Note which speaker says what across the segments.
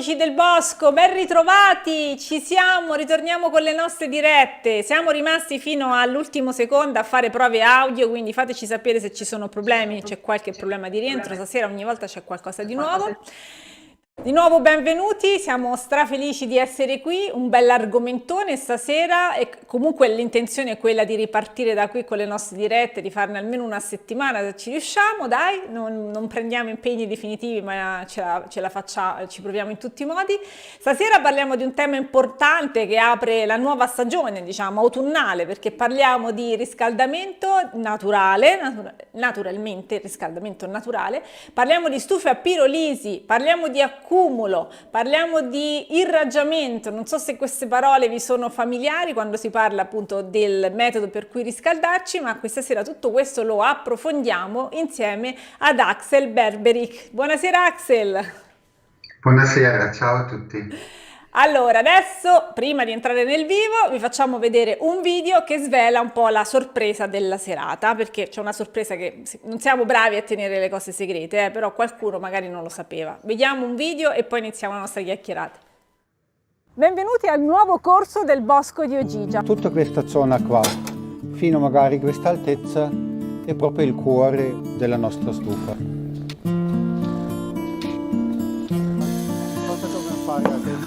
Speaker 1: amici del bosco, ben ritrovati, ci siamo, ritorniamo con le nostre dirette. Siamo rimasti fino all'ultimo secondo a fare prove audio, quindi fateci sapere se ci sono problemi, c'è qualche problema di rientro, stasera ogni volta c'è qualcosa di nuovo. Di nuovo benvenuti, siamo strafelici di essere qui, un bell'argomentone stasera e comunque l'intenzione è quella di ripartire da qui con le nostre dirette, di farne almeno una settimana se ci riusciamo, dai, non prendiamo impegni definitivi ma ce la facciamo, ci proviamo in tutti i modi. Stasera parliamo di un tema importante che apre la nuova stagione, diciamo autunnale, perché parliamo di riscaldamento naturale, naturalmente riscaldamento naturale, parliamo di stufe a pirolisi, parliamo di accumulo, parliamo di irraggiamento. Non so se queste parole vi sono familiari quando si parla appunto del metodo per cui riscaldarci, ma questa sera tutto questo lo approfondiamo insieme ad Axel Berberic. Buonasera Axel!
Speaker 2: Buonasera, ciao a tutti.
Speaker 1: Allora, adesso, prima di entrare nel vivo, vi facciamo vedere un video che svela un po' la sorpresa della serata, perché c'è una sorpresa che non siamo bravi a tenere le cose segrete, però qualcuno magari non lo sapeva. Vediamo un video e poi iniziamo la nostra chiacchierata. Benvenuti al nuovo corso del Bosco di Ogygia.
Speaker 3: Tutta questa zona qua, fino magari a questa altezza, è proprio il cuore della nostra stufa. Cosa dobbiamo fare adesso?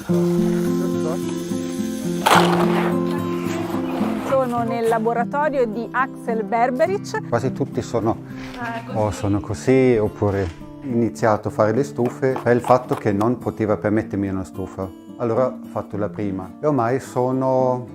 Speaker 1: Sono nel laboratorio di Axel Berberic.
Speaker 3: Quasi tutti sono così, oppure iniziato a fare le stufe per il fatto che non poteva permettermi una stufa. Allora ho fatto la prima e ormai sono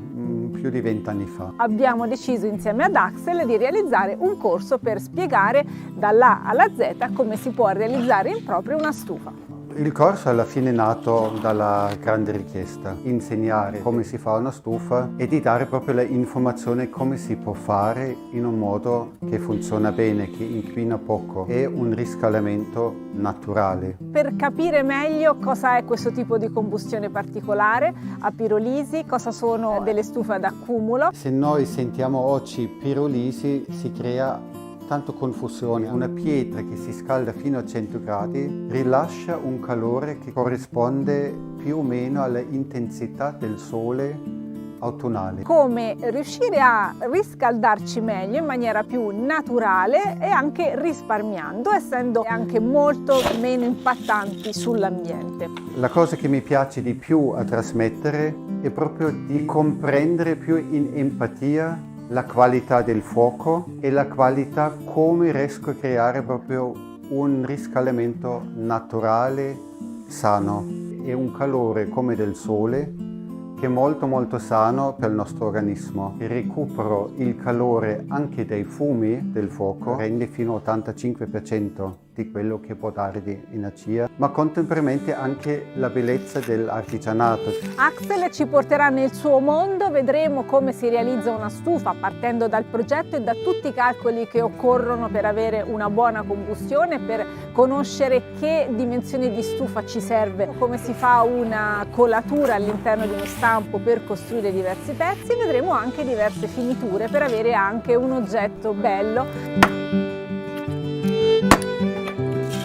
Speaker 3: più di 20 anni fa.
Speaker 1: Abbiamo deciso insieme ad Axel di realizzare un corso per spiegare dall'A alla Z come si può realizzare in proprio una stufa.
Speaker 3: Il corso alla fine è nato dalla grande richiesta, insegnare come si fa una stufa e di dare proprio l'informazione come si può fare in un modo che funziona bene, che inquina poco e un riscaldamento naturale.
Speaker 1: Per capire meglio cosa è questo tipo di combustione particolare, a pirolisi, cosa sono delle stufe ad accumulo.
Speaker 3: Se noi sentiamo oggi pirolisi si crea tanto confusione. Una pietra che si scalda fino a 100 gradi rilascia un calore che corrisponde più o meno all'intensità del sole autunnale.
Speaker 1: Come riuscire a riscaldarci meglio in maniera più naturale e anche risparmiando, essendo anche molto meno impattanti sull'ambiente.
Speaker 3: La cosa che mi piace di più a trasmettere è proprio di comprendere più in empatia la qualità del fuoco e la qualità come riesco a creare proprio un riscaldamento naturale, sano e un calore come del sole che è molto sano per il nostro organismo. Il recupero il calore anche dai fumi del fuoco rende fino all'85% di quello che può dare di energia, ma contemporaneamente anche la bellezza dell'artigianato.
Speaker 1: Axel ci porterà nel suo mondo, vedremo come si realizza una stufa partendo dal progetto e da tutti i calcoli che occorrono per avere una buona combustione, per conoscere che dimensione di stufa ci serve, come si fa una colatura all'interno di uno stampo per costruire diversi pezzi. Vedremo anche diverse finiture per avere anche un oggetto bello.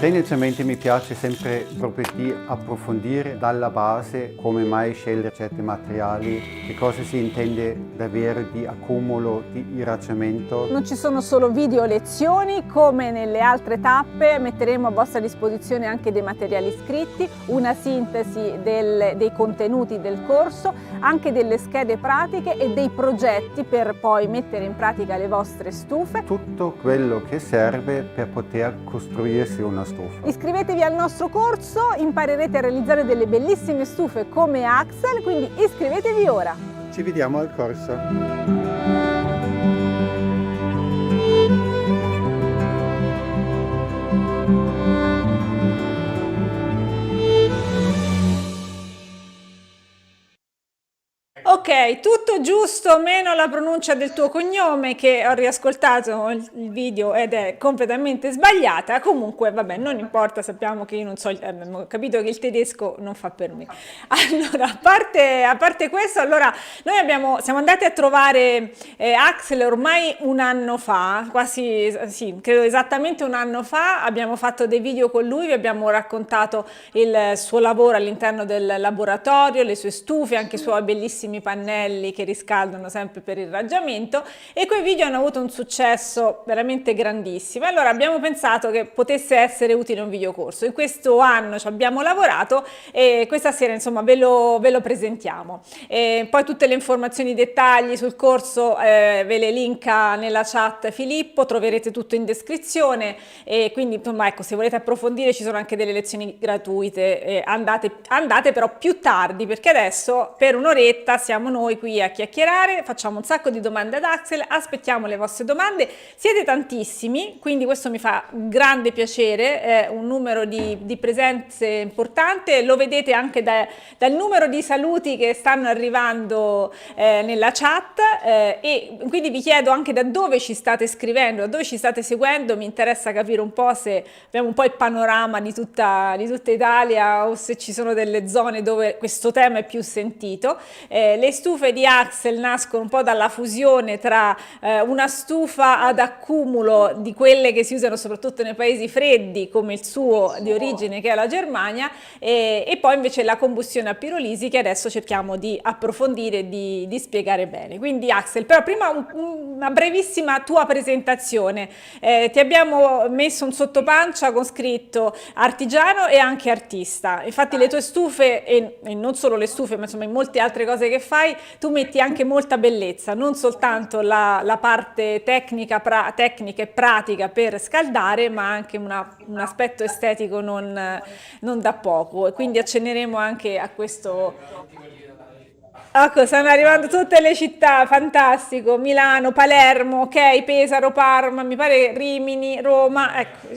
Speaker 3: Tendenzialmente mi piace sempre proprio di approfondire dalla base come mai scegliere certi materiali, che cosa si intende davvero di accumulo, di irraggiamento.
Speaker 1: Non ci sono solo video lezioni, come nelle altre tappe metteremo a vostra disposizione anche dei materiali scritti, una sintesi dei contenuti del corso, anche delle schede pratiche e dei progetti per poi mettere in pratica le vostre stufe.
Speaker 3: Tutto quello che serve per poter costruirsi una stufa.
Speaker 1: Iscrivetevi al nostro corso, imparerete a realizzare delle bellissime stufe come Axel, quindi iscrivetevi ora!
Speaker 3: Ci vediamo al corso!
Speaker 1: Ok, Ok, tutto giusto, meno la pronuncia del tuo cognome, che ho riascoltato il video ed è completamente sbagliata. Comunque, vabbè, non importa, sappiamo che io non so, abbiamo capito che il tedesco non fa per me. Allora, a parte questo, allora, noi siamo andati a trovare Axel ormai un anno fa, quasi, sì, credo esattamente un anno fa, abbiamo fatto dei video con lui, vi abbiamo raccontato il suo lavoro all'interno del laboratorio, le sue stufe, anche i suoi bellissimi pannelli che riscaldano sempre per il irraggiamento, e quei video hanno avuto un successo veramente grandissimo. Allora abbiamo pensato che potesse essere utile un videocorso. In questo anno ci abbiamo lavorato e questa sera insomma ve lo presentiamo. E poi tutte le informazioni, i dettagli sul corso ve le linka nella chat Filippo, troverete tutto in descrizione, e quindi insomma ecco, se volete approfondire ci sono anche delle lezioni gratuite, andate però più tardi, perché adesso per un'oretta siamo noi qui a chiacchierare, facciamo un sacco di domande ad Axel, aspettiamo le vostre domande, siete tantissimi, quindi questo mi fa grande piacere, è un numero di presenze importante, lo vedete anche dal numero di saluti che stanno arrivando nella chat, e quindi vi chiedo anche da dove ci state scrivendo, da dove ci state seguendo, mi interessa capire un po' se abbiamo un po' il panorama di tutta Italia o se ci sono delle zone dove questo tema è più sentito. Le stufe di Axel nascono un po' dalla fusione tra una stufa ad accumulo di quelle che si usano soprattutto nei paesi freddi come il suo di origine, che è la Germania, e poi invece la combustione a pirolisi, che adesso cerchiamo di approfondire e di spiegare bene. Quindi Axel, però prima una brevissima tua presentazione. Ti abbiamo messo un sottopancia con scritto artigiano e anche artista. Infatti le tue stufe, e non solo le stufe, ma insomma in molte altre cose che fai, tu metti anche molta bellezza, non soltanto la parte tecnica e pratica per scaldare, ma anche un aspetto estetico non da poco. E quindi accenneremo anche a questo. Ecco, stanno arrivando tutte le città, fantastico, Milano, Palermo, ok, Pesaro, Parma, mi pare Rimini, Roma, ecco,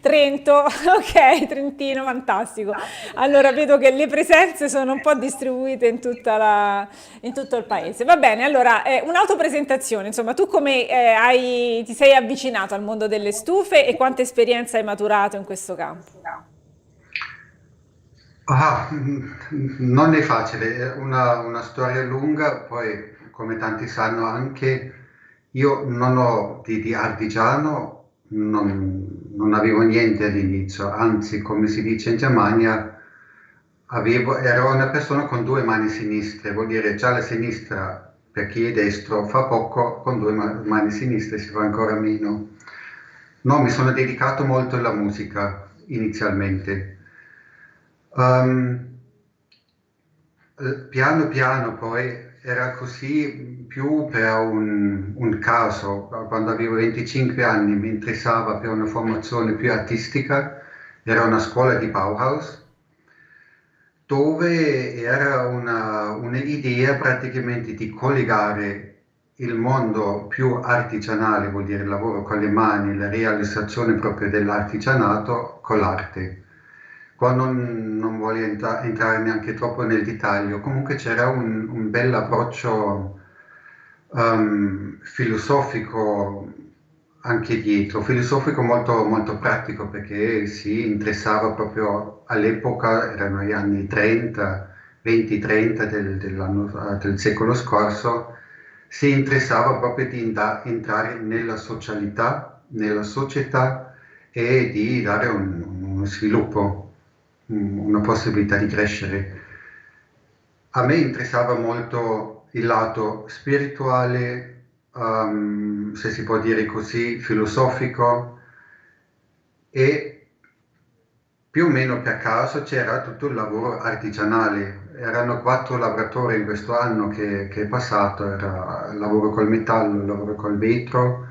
Speaker 1: Trento, ok, Trentino, fantastico. Allora vedo che le presenze sono un po' distribuite in tutto il paese. Va bene, allora un'autopresentazione, insomma, tu come ti sei avvicinato al mondo delle stufe e quanta esperienza hai maturato in questo campo?
Speaker 2: Non è facile, è una storia lunga, poi come tanti sanno anche io non ho di artigiano, non avevo niente all'inizio, anzi come si dice in Germania ero una persona con due mani sinistre, vuol dire già la sinistra per chi è destro fa poco, con due mani sinistre si fa ancora meno. No, mi sono dedicato molto alla musica inizialmente. Piano piano poi era così più per un caso, quando avevo 25 anni mi interessava per una formazione più artistica, era una scuola di Bauhaus, dove era un'idea praticamente di collegare il mondo più artigianale, vuol dire il lavoro con le mani, la realizzazione proprio dell'artigianato con l'arte. Qua non voglio entrare neanche troppo nel dettaglio, comunque c'era un bel approccio filosofico anche dietro, filosofico molto, molto pratico, perché si interessava proprio all'epoca, erano gli anni 30, 20-30 del secolo scorso, si interessava proprio di entrare nella socialità, nella società, e di dare uno sviluppo, una possibilità di crescere. A me interessava molto il lato spirituale, se si può dire così, filosofico, e più o meno per caso c'era tutto il lavoro artigianale. Erano 4 lavoratori in questo anno che è passato, era lavoro col metallo, lavoro col vetro,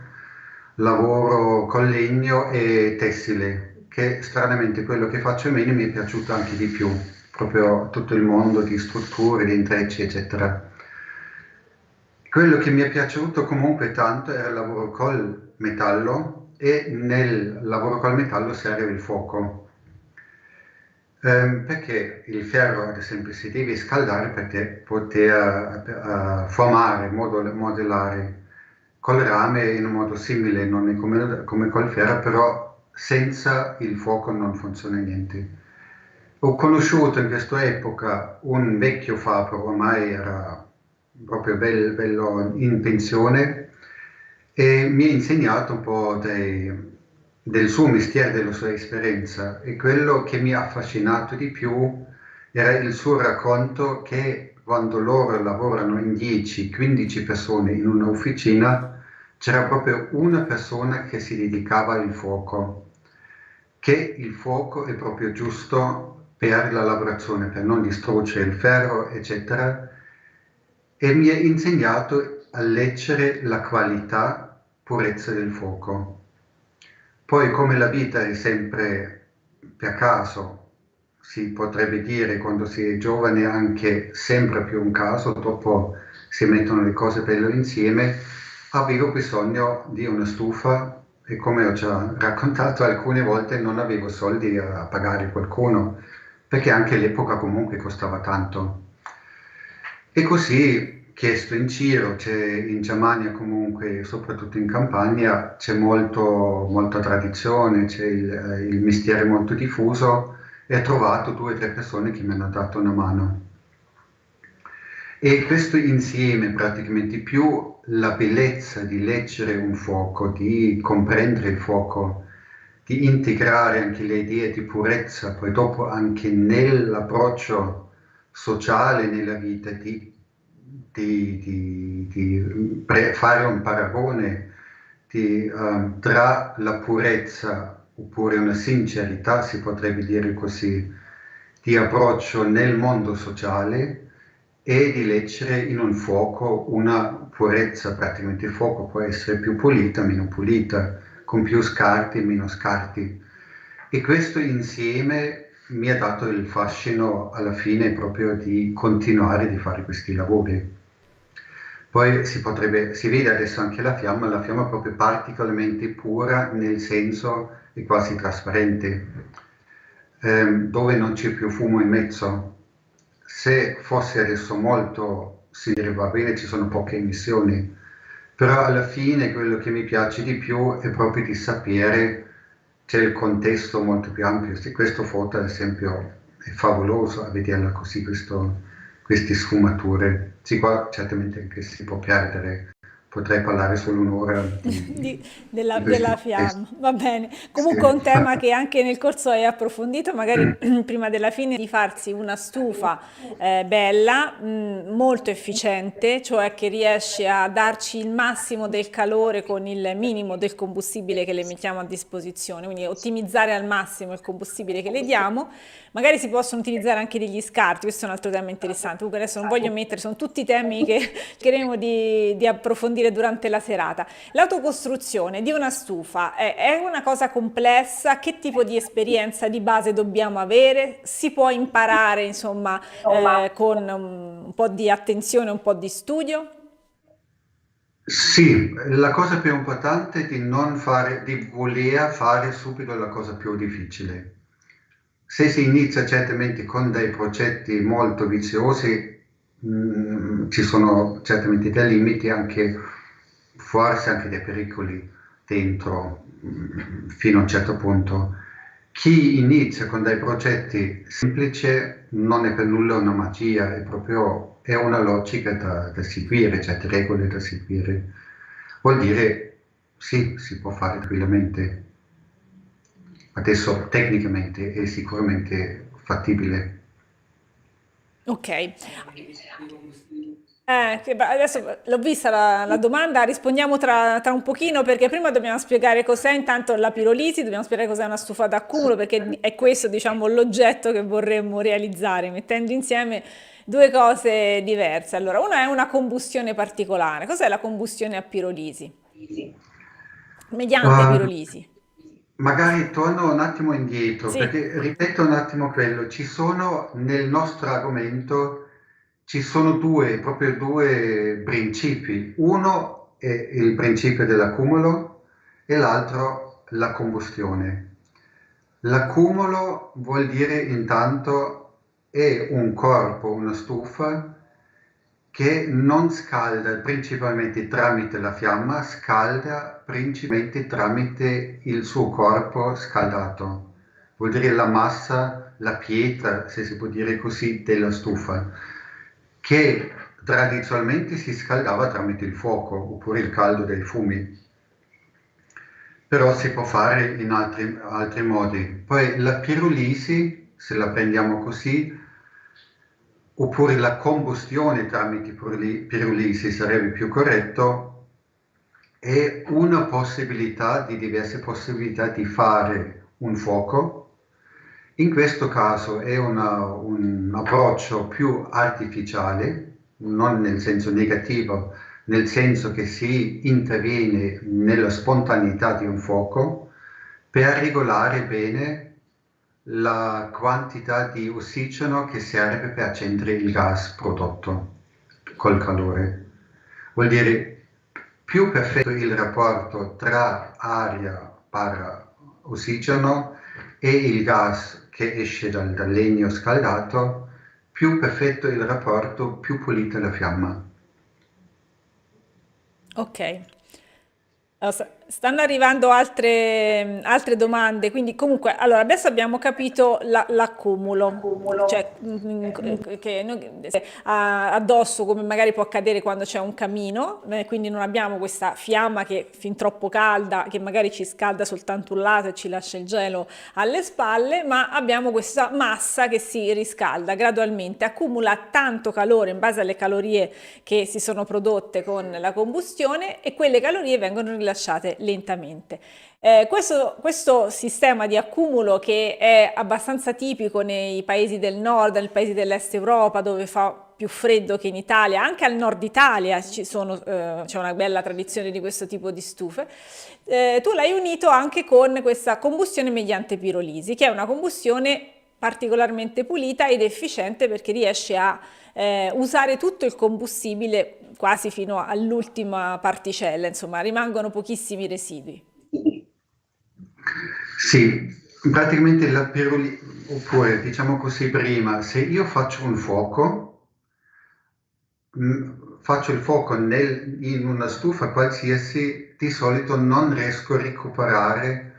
Speaker 2: lavoro col legno e tessile, che stranamente quello che faccio meno mi è piaciuto anche di più, proprio tutto il mondo di strutture, di intrecci, eccetera. Quello che mi è piaciuto comunque tanto era il lavoro col metallo, e nel lavoro col metallo serve il fuoco. Perché il ferro, ad esempio, si deve scaldare per poter formare, modellare col rame in un modo simile, non è come col ferro, però senza il fuoco non funziona niente. Ho conosciuto in questa epoca un vecchio fabbro, ormai era proprio bello in pensione, e mi ha insegnato un po' del suo mestiere, della sua esperienza, e quello che mi ha affascinato di più era il suo racconto che quando loro lavorano in 10-15 persone in un'officina, c'era proprio una persona che si dedicava al fuoco, che il fuoco è proprio giusto per la lavorazione, per non distruggere il ferro, eccetera, e mi ha insegnato a leggere la qualità, purezza del fuoco. Poi, come la vita è sempre per caso, si potrebbe dire quando si è giovane anche sempre più un caso, dopo si mettono le cose belle insieme, avevo bisogno di una stufa e come ho già raccontato alcune volte non avevo soldi a pagare qualcuno, perché anche l'epoca comunque costava tanto. E così, chiesto in giro, in Germania comunque, soprattutto in Campania, c'è molta tradizione, c'è il mestiere molto diffuso e ho trovato 2 o 3 persone che mi hanno dato una mano. E questo insieme, praticamente più la bellezza di leggere un fuoco, di comprendere il fuoco, di integrare anche le idee di purezza, poi dopo anche nell'approccio sociale nella vita, fare un paragone tra la purezza oppure una sincerità, si potrebbe dire così, di approccio nel mondo sociale e di leggere in un fuoco una purezza, praticamente il fuoco può essere più pulita, meno pulita, con più scarti, meno scarti. E questo insieme mi ha dato il fascino alla fine proprio di continuare di fare questi lavori. Poi si vede adesso anche la fiamma è proprio particolarmente pura nel senso è quasi trasparente, dove non c'è più fumo in mezzo. Se fosse adesso molto, si direbbe va bene, ci sono poche emissioni, però alla fine quello che mi piace di più è proprio di sapere c'è il contesto molto più ampio. Questa foto ad esempio è favoloso a vederla così, queste sfumature. Sì, qua certamente anche si può perdere, potrei parlare solo un'ora
Speaker 1: Della,
Speaker 2: di questi
Speaker 1: della
Speaker 2: contesti.
Speaker 1: fiamma, va bene.
Speaker 2: Sì.
Speaker 1: Comunque è un tema che anche nel corso hai approfondito, magari prima della fine di farsi una stufa bella, molto efficiente, cioè che riesce a darci il massimo del calore con il minimo del combustibile che le mettiamo a disposizione, quindi ottimizzare al massimo il combustibile che le diamo. Magari si possono utilizzare anche degli scarti, questo è un altro tema interessante. Comunque adesso non voglio mettere, sono tutti temi che cercheremo di approfondire durante la serata. L'autocostruzione di una stufa è una cosa complessa? Che tipo di esperienza di base dobbiamo avere? Si può imparare, insomma, con un po' di attenzione, un po' di studio?
Speaker 2: Sì, la cosa più importante è di voler fare subito la cosa più difficile. Se si inizia certamente con dei progetti molto viziosi, ci sono certamente dei limiti, forse anche dei pericoli dentro, fino a un certo punto. Chi inizia con dei progetti semplici non è per nulla una magia, è una logica da seguire, certe regole da seguire. Vuol dire sì, si può fare tranquillamente. Adesso tecnicamente è sicuramente fattibile.
Speaker 1: Ok. Adesso l'ho vista la domanda, rispondiamo tra un pochino perché prima dobbiamo spiegare cos'è intanto la pirolisi, dobbiamo spiegare cos'è una stufa d'accumulo perché è questo, diciamo, l'oggetto che vorremmo realizzare, mettendo insieme due cose diverse. Allora, una è una combustione particolare. Cos'è la combustione a pirolisi? Mediante
Speaker 2: Uh,
Speaker 1: pirolisi.
Speaker 2: Magari torno un attimo indietro,
Speaker 1: Sì.
Speaker 2: perché ripeto un attimo quello, nel nostro argomento, ci sono proprio due principi. Uno è il principio dell'accumulo e l'altro la combustione. L'accumulo vuol dire intanto è un corpo, una stufa che non scalda principalmente tramite la fiamma, scalda principalmente tramite il suo corpo scaldato. Vuol dire la massa, la pietra, se si può dire così, della stufa, che tradizionalmente si scaldava tramite il fuoco oppure il caldo dei fumi. Però si può fare in altri modi. Poi la pirolisi, se la prendiamo così, oppure la combustione tramite pirolisi sarebbe più corretto, è una possibilità di diverse possibilità di fare un fuoco. In questo caso è un approccio più artificiale, non nel senso negativo, nel senso che si interviene nella spontaneità di un fuoco per regolare bene la quantità di ossigeno che serve per accendere il gas prodotto col calore. Vuol dire più perfetto il rapporto tra aria barra ossigeno e il gas che esce dal legno scaldato, più perfetto il rapporto, più pulita la fiamma.
Speaker 1: Ok. Allora, stanno arrivando altre domande, quindi comunque, allora adesso abbiamo capito l'accumulo, cioè che addosso come magari può accadere quando c'è un camino, quindi non abbiamo questa fiamma che è fin troppo calda, che magari ci scalda soltanto un lato e ci lascia il gelo alle spalle, ma abbiamo questa massa che si riscalda gradualmente, accumula tanto calore in base alle calorie che si sono prodotte con la combustione e quelle calorie vengono rilasciate lentamente. Questo sistema di accumulo, che è abbastanza tipico nei paesi del nord, nei paesi dell'est Europa dove fa più freddo che in Italia, anche al nord Italia c'è una bella tradizione di questo tipo di stufe, tu l'hai unito anche con questa combustione mediante pirolisi, che è una combustione particolarmente pulita ed efficiente perché riesce a usare tutto il combustibile quasi fino all'ultima particella, insomma, rimangono pochissimi residui.
Speaker 2: Sì, praticamente la pirolisi, oppure diciamo così prima, se io faccio un fuoco, faccio il fuoco in una stufa qualsiasi, di solito non riesco a recuperare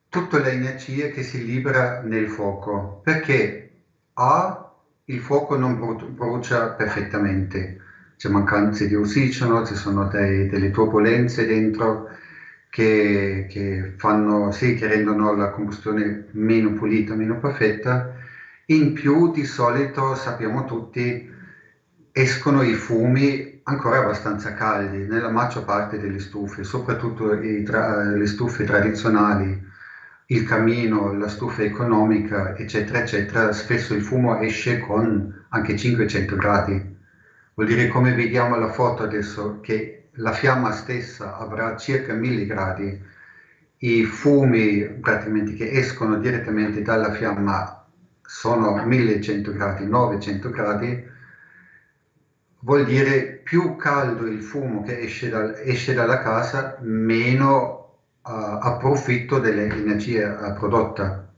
Speaker 2: tutta l'energia che si libera nel fuoco, perché A, il fuoco non brucia perfettamente, c'è mancanza di ossigeno, ci sono delle turbolenze dentro che fanno, sì, che rendono la combustione meno pulita, meno perfetta. In più, di solito, sappiamo tutti, escono i fumi ancora abbastanza caldi nella maggior parte delle stufe, soprattutto le stufe tradizionali, il camino, la stufa economica, eccetera, eccetera. Spesso il fumo esce con anche 500 gradi. Vuol dire, come vediamo la foto adesso, che la fiamma stessa avrà circa 1000 gradi. I fumi praticamente che escono direttamente dalla fiamma sono 1100 gradi, 900 gradi. Vuol dire più caldo il fumo che esce dalla casa, meno approfitto dell'energia prodotta.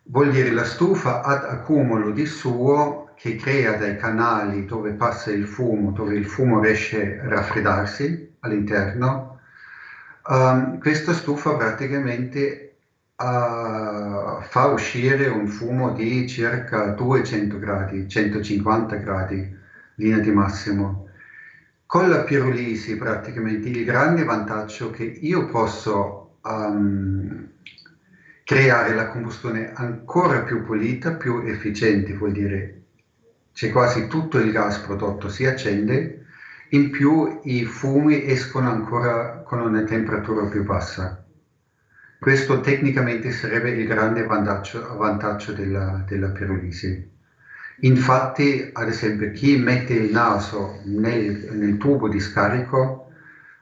Speaker 2: Vuol dire la stufa ad accumulo di suo che crea dei canali dove passa il fumo, dove il fumo riesce a raffreddarsi all'interno. Questa stufa praticamente fa uscire un fumo di circa 200 gradi, 150 gradi, linea di massimo. Con la pirolisi praticamente il grande vantaggio che io posso creare la combustione ancora più pulita, più efficiente, vuol dire c'è quasi tutto il gas prodotto si accende, in più i fumi escono ancora con una temperatura più bassa. Questo tecnicamente sarebbe il grande vantaggio della pirolisi. Infatti, ad esempio, chi mette il naso nel tubo di scarico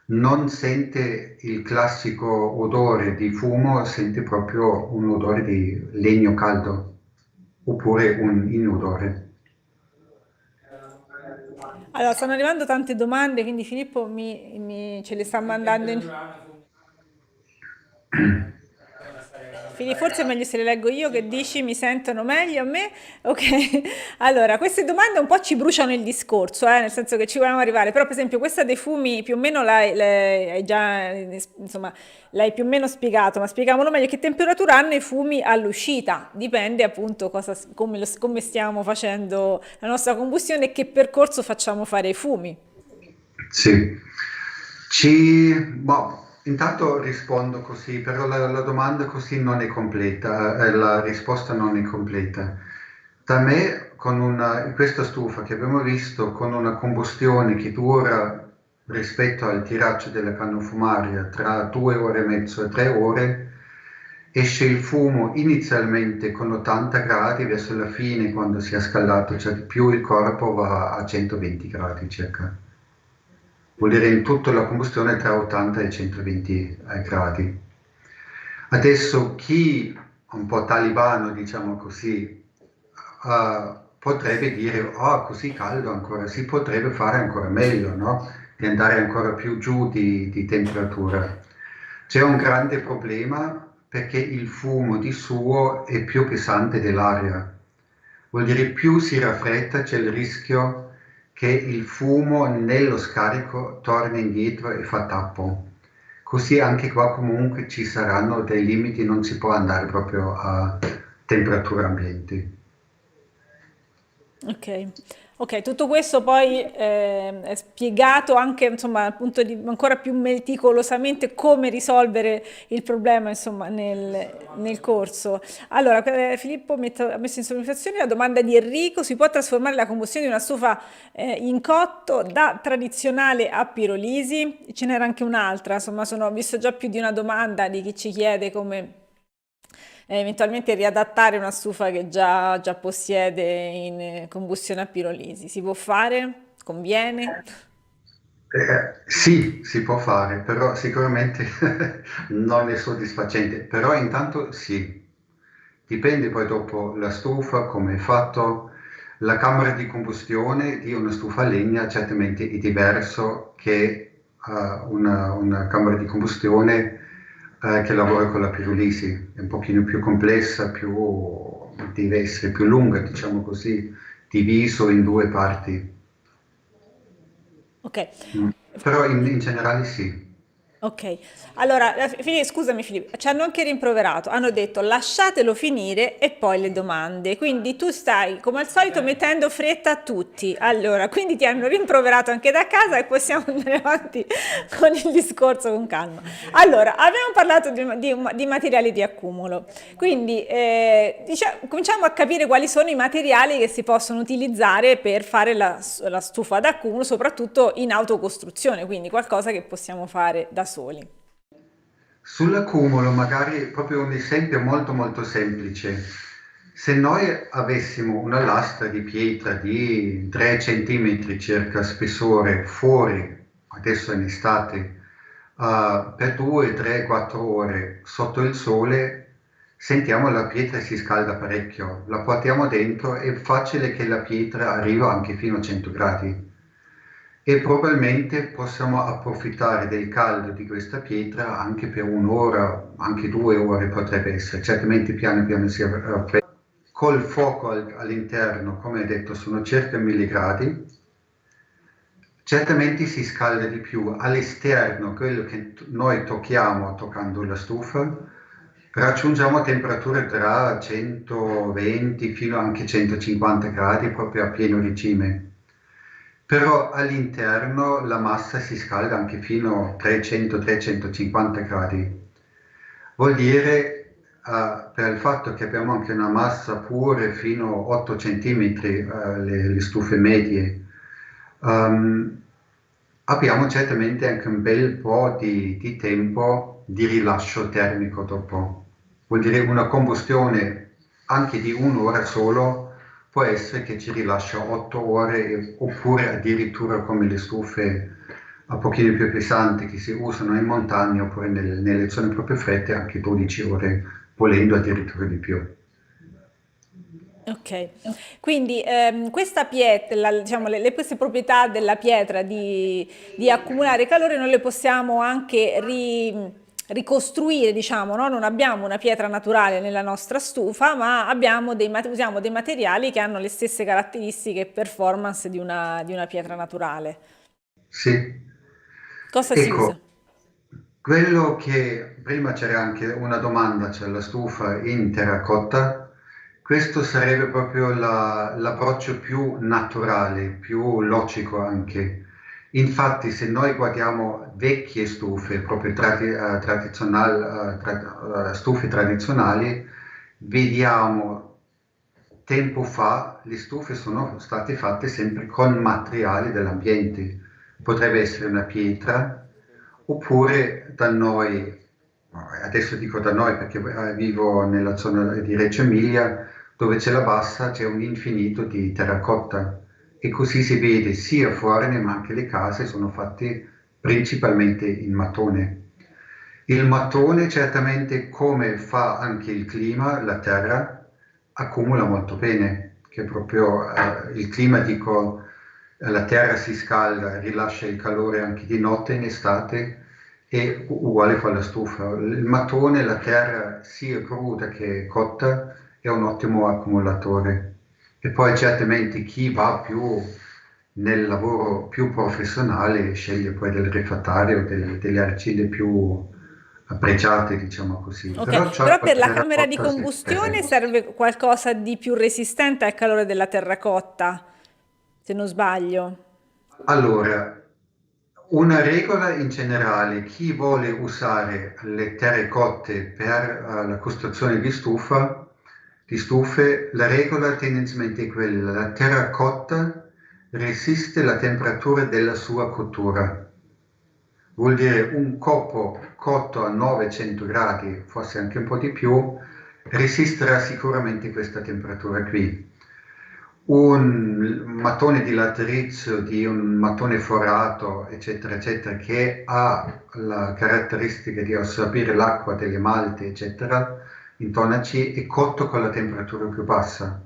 Speaker 2: non sente il classico odore di fumo, sente proprio un odore di legno caldo oppure un inodore.
Speaker 1: Allora, stanno arrivando tante domande, quindi Filippo ce le sta mandando in... Forse è meglio se le leggo io, che dici, mi sentono meglio a me? Ok, allora queste domande un po' ci bruciano il discorso, nel senso che ci vogliamo arrivare, però per esempio questa dei fumi più o meno hai già, insomma, l'hai più o meno spiegato, ma spieghiamolo meglio, che temperatura hanno i fumi all'uscita? Dipende appunto come stiamo facendo la nostra combustione e che percorso facciamo fare ai fumi.
Speaker 2: Sì, intanto rispondo così, però la domanda così non è completa, la risposta non è completa. Da me, questa stufa che abbiamo visto, con una combustione che dura rispetto al tiraggio della cannofumaria tra 2 ore e mezzo e 3 ore, esce il fumo inizialmente con 80 gradi, verso la fine quando si è scaldato, cioè più il corpo va a 120 gradi circa. Vuol dire in tutta la combustione tra 80 e 120 gradi. Adesso chi un po' talibano, diciamo così, potrebbe dire, oh, così caldo ancora, si potrebbe fare ancora meglio, no? Di andare ancora più giù di temperatura. C'è un grande problema perché il fumo di suo è più pesante dell'aria. Vuol dire più si raffredda c'è il rischio che il fumo nello scarico torna indietro e fa tappo. Così anche qua comunque ci saranno dei limiti, non si può andare proprio a temperature ambienti.
Speaker 1: Ok, ok, tutto questo poi è spiegato anche, insomma, appunto ancora più meticolosamente come risolvere il problema, insomma, nel corso. Allora, Filippo ha messo in somministrazione la domanda di Enrico: si può trasformare la combustione di una stufa in cotto da tradizionale a pirolisi? Ce n'era anche un'altra, insomma, ho visto già più di una domanda di chi ci chiede come eventualmente riadattare una stufa che già possiede in combustione a pirolisi. Si può fare? Conviene?
Speaker 2: Sì, si può fare, però sicuramente non è soddisfacente, però intanto sì, dipende poi dopo la stufa, come è fatto. La camera di combustione di una stufa a legna certamente è diverso che una camera di combustione che lavora con la pirolisi, è un pochino più complessa, deve essere più lunga, diciamo così, diviso in 2 parti.
Speaker 1: Ok.
Speaker 2: Però in generale sì.
Speaker 1: Ok, allora, scusami Filippo, ci hanno anche rimproverato, hanno detto lasciatelo finire e poi le domande, quindi tu stai come al solito mettendo fretta a tutti, allora, quindi ti hanno rimproverato anche da casa e possiamo andare avanti con il discorso con calma. Allora, abbiamo parlato di materiali di accumulo, quindi cominciamo a capire quali sono i materiali che si possono utilizzare per fare la stufa ad accumulo, soprattutto in autocostruzione, quindi qualcosa che possiamo fare da soli.
Speaker 2: Sull'accumulo, magari proprio un esempio molto molto semplice. Se noi avessimo una lastra di pietra di 3 centimetri circa spessore fuori, adesso in estate, per 2, 3, 4 ore sotto il sole, sentiamo la pietra si scalda parecchio, la portiamo dentro, è facile che la pietra arriva anche fino a 100 gradi. E probabilmente possiamo approfittare del caldo di questa pietra anche per 1 ora, anche 2 ore potrebbe essere, certamente piano piano si raffredda. Col fuoco all'interno, come hai detto, sono circa 1000 gradi, certamente si scalda di più. All'esterno, quello che noi tocchiamo toccando la stufa, raggiungiamo temperature tra 120 fino anche 150 gradi proprio a pieno regime. Però all'interno la massa si scalda anche fino a 300-350 gradi. Vuol dire, per il fatto che abbiamo anche una massa pure fino a 8 cm, le stufe medie, abbiamo certamente anche un bel po' di tempo di rilascio termico dopo. Vuol dire una combustione anche di 1 ora solo può essere che ci rilascia 8 ore oppure addirittura come le stufe un pochino più pesanti che si usano in montagna oppure nelle zone proprio fredde anche 12 ore, volendo addirittura di più.
Speaker 1: Ok, quindi questa pietra, diciamo, queste proprietà della pietra di accumulare calore noi le possiamo anche ricostruire, diciamo, no? Non abbiamo una pietra naturale nella nostra stufa, ma usiamo dei materiali che hanno le stesse caratteristiche e performance di una pietra naturale.
Speaker 2: Sì.
Speaker 1: Cosa si usa?
Speaker 2: Ecco, quello che prima c'era anche una domanda, c'è la stufa in terracotta, questo sarebbe proprio l'approccio più naturale, più logico anche. Infatti, se noi guardiamo vecchie stufe, proprio stufe tradizionali, vediamo tempo fa le stufe sono state fatte sempre con materiali dell'ambiente. Potrebbe essere una pietra, oppure da noi, adesso dico da noi perché vivo nella zona di Reggio Emilia, dove c'è la bassa, c'è un infinito di terracotta e così si vede sia fuori ma anche le case sono fatte principalmente in mattone. Il mattone certamente, come fa anche il clima, la terra accumula molto bene, che proprio il clima, dico, la terra si scalda, rilascia il calore anche di notte in estate e uguale fa la stufa. Il mattone, la terra sia cruda che cotta, è un ottimo accumulatore. E poi certamente chi va più nel lavoro più professionale sceglie poi del refrattario, delle argille più pregiate, diciamo così. Però
Speaker 1: Ok,
Speaker 2: già
Speaker 1: però
Speaker 2: con
Speaker 1: per
Speaker 2: la
Speaker 1: la camera di
Speaker 2: terracotta sì,
Speaker 1: combustione serve qualcosa di più resistente al calore della terracotta, se non sbaglio.
Speaker 2: allora, una regola in generale, chi vuole usare le terracotte per la costruzione di stufe, la regola tendenzialmente è quella, la terracotta resiste la temperatura della sua cottura. Vuol dire un coppo cotto a 900 gradi, forse anche un po' di più, resisterà sicuramente questa temperatura qui. Un mattone di laterizio, di un mattone forato, eccetera, eccetera, che ha la caratteristica di assorbire l'acqua delle malte, eccetera, intonaci, è cotto con la temperatura più bassa.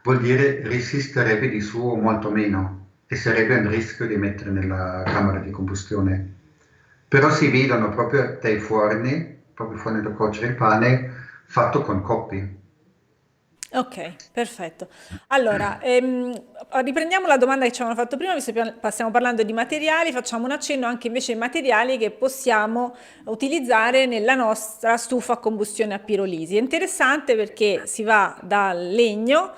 Speaker 2: Vuol dire resisterebbe di suo molto meno e sarebbe un rischio di mettere nella camera di combustione. Però si vedono proprio proprio forni da cuocere il pane, fatto con coppi.
Speaker 1: Ok, perfetto. Allora, riprendiamo la domanda che ci avevano fatto prima, visto che stiamo parlando di materiali, facciamo un accenno anche invece ai materiali che possiamo utilizzare nella nostra stufa a combustione a pirolisi. È interessante perché si va dal legno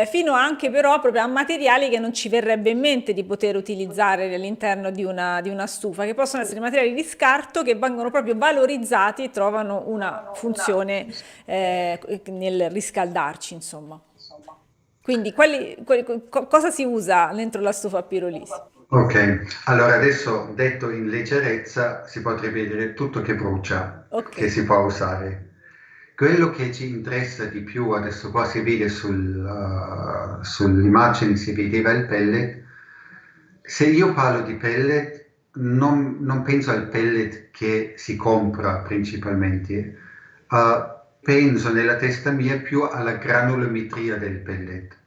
Speaker 1: fino anche però proprio a materiali che non ci verrebbe in mente di poter utilizzare all'interno di una stufa, che possono essere materiali di scarto che vengono proprio valorizzati e trovano una funzione nel riscaldarci, insomma. Quindi, cosa si usa dentro la stufa a pirolisi?
Speaker 2: Ok, allora adesso detto in leggerezza si potrebbe dire tutto che brucia,
Speaker 1: Ok.
Speaker 2: che si può usare. Quello che ci interessa di più, adesso qua si vede sull'immagine, si vedeva il pellet. Se io parlo di pellet, non penso al pellet che si compra principalmente, penso nella testa mia più alla granulometria del pellet,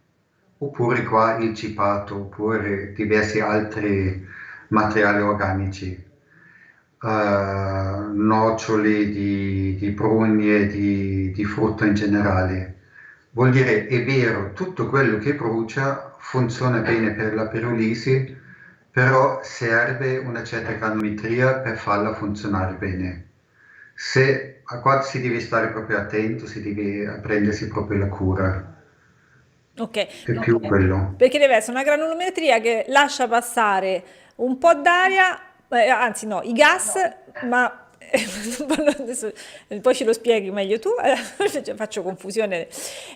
Speaker 2: oppure qua il cipato, oppure diversi altri materiali organici, noccioli di prugne, di frutta in generale. Vuol dire, è vero, tutto quello che brucia funziona bene per la pirolisi, però serve una certa granulometria per farla funzionare bene. Qua si deve stare proprio attento, si deve prendersi proprio la cura,
Speaker 1: Ok,
Speaker 2: è più quello.
Speaker 1: perché deve essere una granulometria che lascia passare un po' d'aria, anzi no, i gas, ma adesso, poi ce lo spieghi meglio tu, faccio confusione,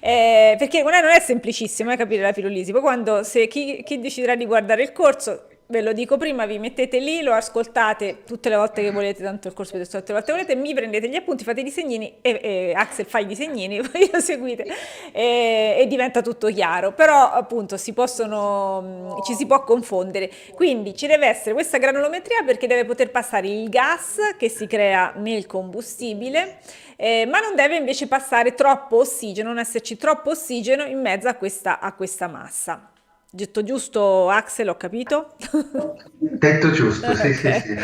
Speaker 1: perché non è semplicissimo capire la pirolisi, poi se chi deciderà di guardare il corso, ve lo dico prima, vi mettete lì, lo ascoltate tutte le volte che volete, tanto il corso tutte le volte che volete, mi prendete gli appunti, fate i disegnini e Axel fa i disegnini, poi lo seguite e diventa tutto chiaro, però appunto ci si può confondere, quindi ci deve essere questa granulometria perché deve poter passare il gas che si crea nel combustibile, ma non deve invece passare troppo ossigeno, non esserci troppo ossigeno in mezzo a questa massa. Detto giusto, Axel, ho capito?
Speaker 2: Detto giusto, sì, sì,
Speaker 1: Ok,
Speaker 2: sì.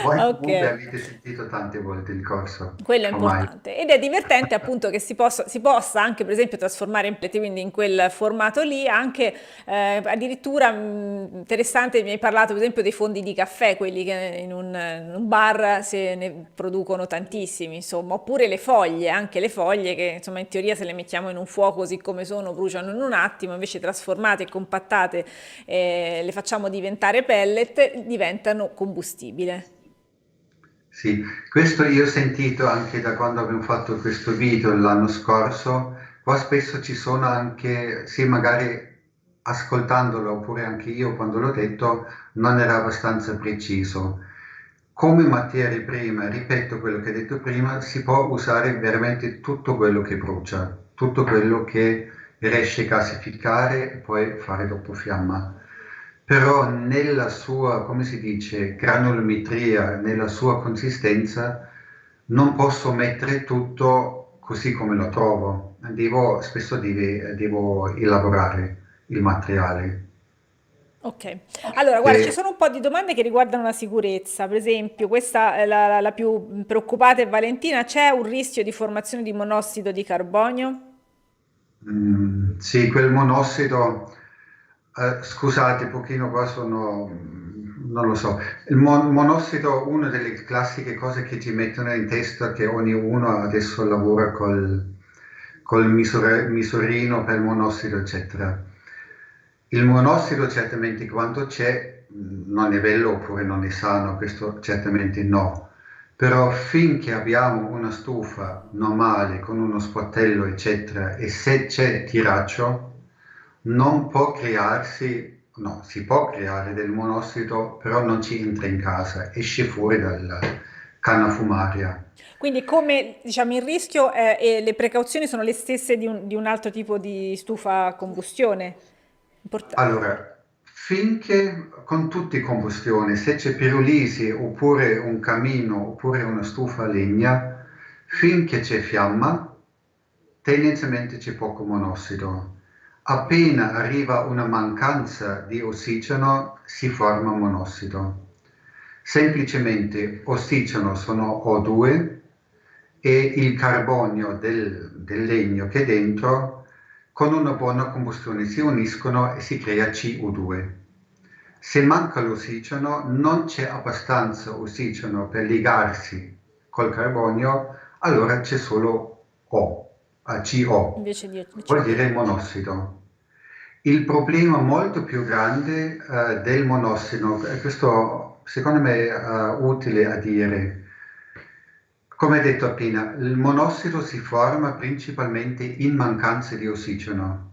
Speaker 2: Voi comunque
Speaker 1: ok.
Speaker 2: avete sentito tante volte il corso,
Speaker 1: Quello è
Speaker 2: ormai.
Speaker 1: importante ed è divertente appunto che si possa anche per esempio trasformare in pleti, quindi in quel formato lì, anche addirittura interessante, mi hai parlato per esempio dei fondi di caffè, quelli che in un bar se ne producono tantissimi, insomma, oppure le foglie, anche le foglie che insomma in teoria se le mettiamo in un fuoco così come sono bruciano in un attimo, invece trasformate e compattate le facciamo diventare pellet, diventano combustibile.
Speaker 2: Sì, questo io ho sentito anche da quando abbiamo fatto questo video l'anno scorso. Qua spesso ci sono anche, sì, magari ascoltandolo, oppure anche io quando l'ho detto, non era abbastanza preciso. Come materie prime, ripeto quello che hai detto prima, si può usare veramente tutto quello che brucia, tutto quello che riesce a gasificare e poi fare dopo fiamma. Però nella sua, come si dice, granulometria, nella sua consistenza, non posso mettere tutto così come lo trovo. Devo elaborare il materiale.
Speaker 1: Ok, allora guarda, ci
Speaker 2: E,
Speaker 1: sono un po' di domande che riguardano la sicurezza, per esempio, questa è la più preoccupata è Valentina, c'è un rischio di formazione di monossido di carbonio?
Speaker 2: sì, quel monossido, scusate, un pochino qua sono, non lo so, il monossido, una delle classiche cose che ci mettono in testa che ognuno adesso lavora col misurino per il monossido, eccetera. Il monossido certamente quanto c'è non è bello oppure non è sano, questo certamente no. Però finché abbiamo una stufa normale con uno sportello, eccetera, e se c'è tiraccio, non può crearsi, no, si può creare del monossido, però non ci entra in casa, esce fuori dalla canna fumaria.
Speaker 1: Quindi come diciamo il rischio e le precauzioni sono le stesse di un altro tipo di stufa a combustione?
Speaker 2: Allora, finché con tutti combustione, se c'è pirolisi oppure un camino oppure una stufa a legna, finché c'è fiamma, tendenzialmente c'è poco monossido. Appena arriva una mancanza di ossigeno, si forma monossido. Semplicemente ossigeno sono O2 e il carbonio del legno che è dentro con una buona combustione si uniscono e si crea CO2. Se manca l'ossigeno, non c'è abbastanza ossigeno per legarsi col carbonio, allora c'è solo O, CO,
Speaker 1: Invece di
Speaker 2: vuol
Speaker 1: CO2.
Speaker 2: dire monossido. Il problema molto più grande del monossido, e questo secondo me è utile a dire, come detto appena, il monossido si forma principalmente in mancanza di ossigeno.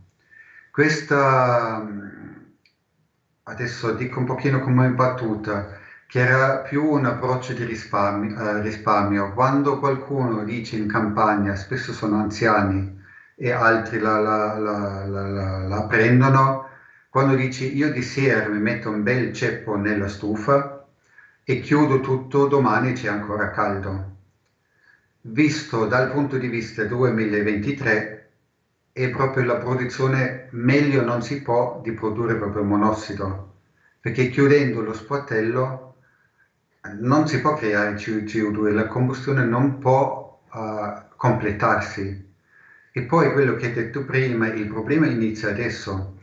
Speaker 2: Questa, adesso dico un pochino come battuta, che era più un approccio di risparmio. Quando qualcuno dice in campagna, spesso sono anziani e altri la prendono, quando dici io di sera mi metto un bel ceppo nella stufa e chiudo tutto, domani c'è ancora caldo. Visto dal punto di vista 2023 è proprio la produzione meglio non si può di produrre proprio monossido, perché chiudendo lo sportello non si può creare CO2, la combustione non può completarsi. E poi quello che hai detto prima, il problema inizia adesso.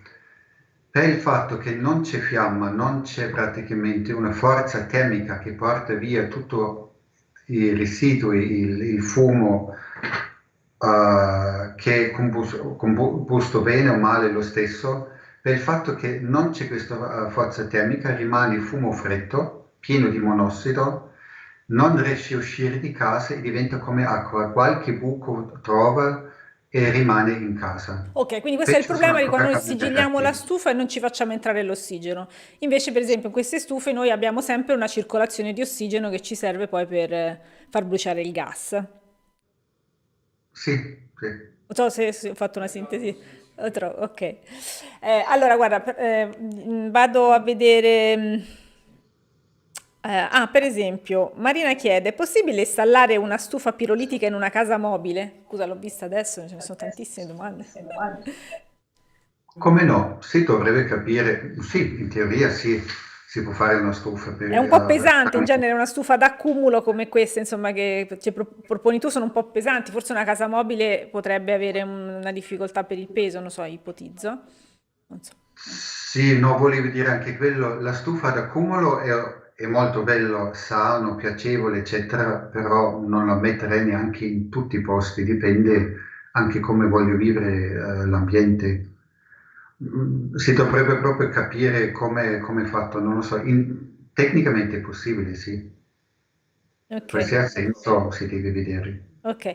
Speaker 2: Per il fatto che non c'è fiamma, non c'è praticamente una forza termica che porta via tutti i residui, il fumo, che è combusto bene o male lo stesso, per il fatto che non c'è questa forza termica, rimane fumo freddo, pieno di monossido, non riesce a uscire di casa e diventa come acqua, qualche buco trova e rimane in casa.
Speaker 1: Ok, quindi questo è il
Speaker 2: Peggio sono
Speaker 1: problema di
Speaker 2: ancora
Speaker 1: quando noi
Speaker 2: cambiate
Speaker 1: sigilliamo la
Speaker 2: reattivi.
Speaker 1: stufa e non ci facciamo entrare l'ossigeno. Invece, per esempio, in queste stufe noi abbiamo sempre una circolazione di ossigeno che ci serve poi per far bruciare il gas. Non
Speaker 2: Sì, sì.
Speaker 1: so se ho fatto una sintesi. Ok. Allora, guarda, vado a vedere. Per esempio, Marina chiede: è possibile installare una stufa pirolitica in una casa mobile? Scusa, l'ho vista adesso, ce ne sono tantissime domande.
Speaker 2: Come no? Si dovrebbe capire, sì, in teoria sì, si può fare una stufa
Speaker 1: È un po'
Speaker 2: per
Speaker 1: pesante, in
Speaker 2: tanto.
Speaker 1: genere una stufa d'accumulo come questa, insomma, che proponi tu sono un po' pesanti, forse una casa mobile potrebbe avere una difficoltà per il peso, non so, ipotizzo. Non so.
Speaker 2: Sì, no, volevo dire anche quello, la stufa d'accumulo è molto bello, sano, piacevole, eccetera, però non la metterei neanche in tutti i posti, dipende anche come voglio vivere, l'ambiente. Si dovrebbe proprio capire come è fatto, non lo so, tecnicamente è possibile, sì,
Speaker 1: Ok.
Speaker 2: poi se ha senso si deve vedere.
Speaker 1: Ok,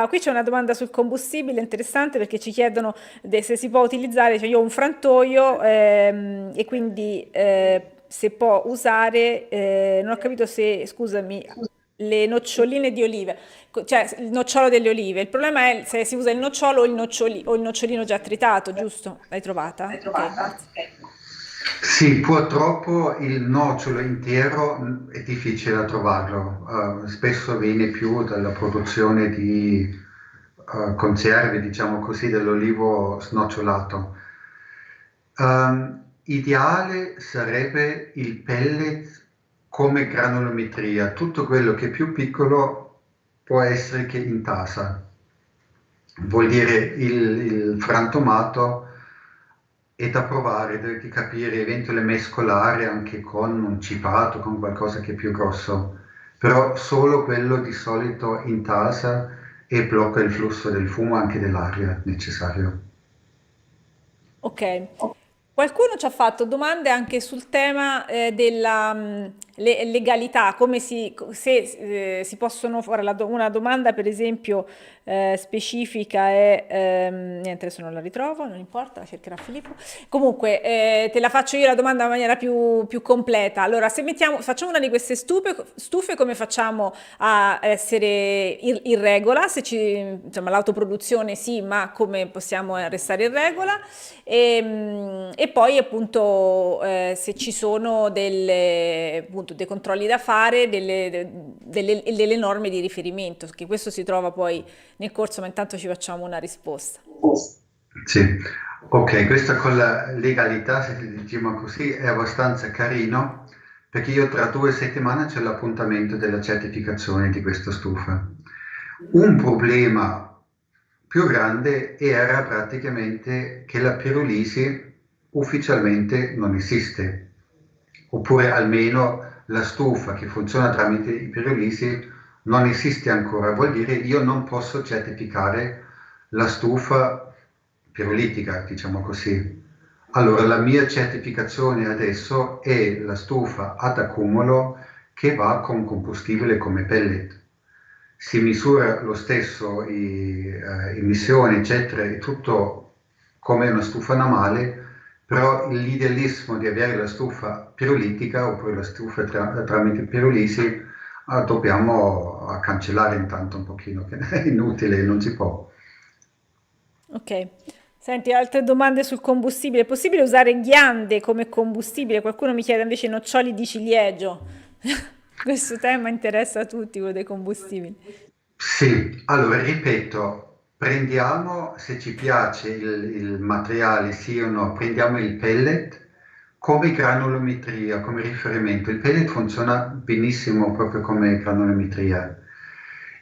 Speaker 1: qui c'è una domanda sul combustibile interessante perché ci chiedono se si può utilizzare, cioè io ho un frantoio e quindi se può usare, non ho capito se, scusami, le noccioline di olive, cioè il nocciolo delle olive. Il problema è se si usa il nocciolo o il nocciolino già tritato, giusto? L'hai trovata? Ok, grazie.
Speaker 2: Sì, purtroppo il nocciolo intero è difficile da trovarlo, spesso viene più dalla produzione di conserve, diciamo così, dell'olivo snocciolato. Ideale sarebbe il pellet come granulometria, tutto quello che è più piccolo può essere che intasa. Vuol dire il frantumato è da provare, di capire, eventuale mescolare anche con un cipato, con qualcosa che è più grosso, però solo quello di solito intasa e blocca il flusso del fumo anche dell'aria necessario.
Speaker 1: Ok, qualcuno ci ha fatto domande anche sul tema della legalità, come se si possono fare una domanda per esempio specifica è, niente adesso non la ritrovo, non importa, la cercherà Filippo. Comunque te la faccio io la domanda in maniera più completa. Allora, se facciamo una di queste stufe, come facciamo a essere in regola? Se insomma, l'autoproduzione sì, ma come possiamo restare in regola? E poi appunto se ci sono appunto, dei controlli da fare, delle norme di riferimento, che questo si trova poi nel corso, ma intanto ci facciamo una risposta.
Speaker 2: Sì, ok, questa con la legalità, se diciamo così, è abbastanza carino perché io tra 2 settimane c'è l'appuntamento della certificazione di questa stufa. Un problema più grande era praticamente che la pirolisi ufficialmente non esiste, oppure almeno la stufa che funziona tramite i pirolisi non esiste ancora, vuol dire io non posso certificare la stufa pirolitica, diciamo così. Allora, la mia certificazione adesso è la stufa ad accumulo che va con combustibile come pellet. Si misura lo stesso emissioni, eccetera, è tutto come una stufa normale, però l'idealismo di avere la stufa pirolitica oppure la stufa tramite pirolisi dobbiamo cancellare intanto un pochino, che è inutile, non si può.
Speaker 1: Ok. Senti, altre domande sul combustibile. È possibile usare ghiande come combustibile? Qualcuno mi chiede invece noccioli di ciliegio. Questo tema interessa a tutti, quello dei combustibili.
Speaker 2: Sì, allora ripeto, prendiamo, se ci piace il materiale, sì o no, prendiamo il pellet come granulometria, come riferimento. Il pellet funziona benissimo proprio come granulometria.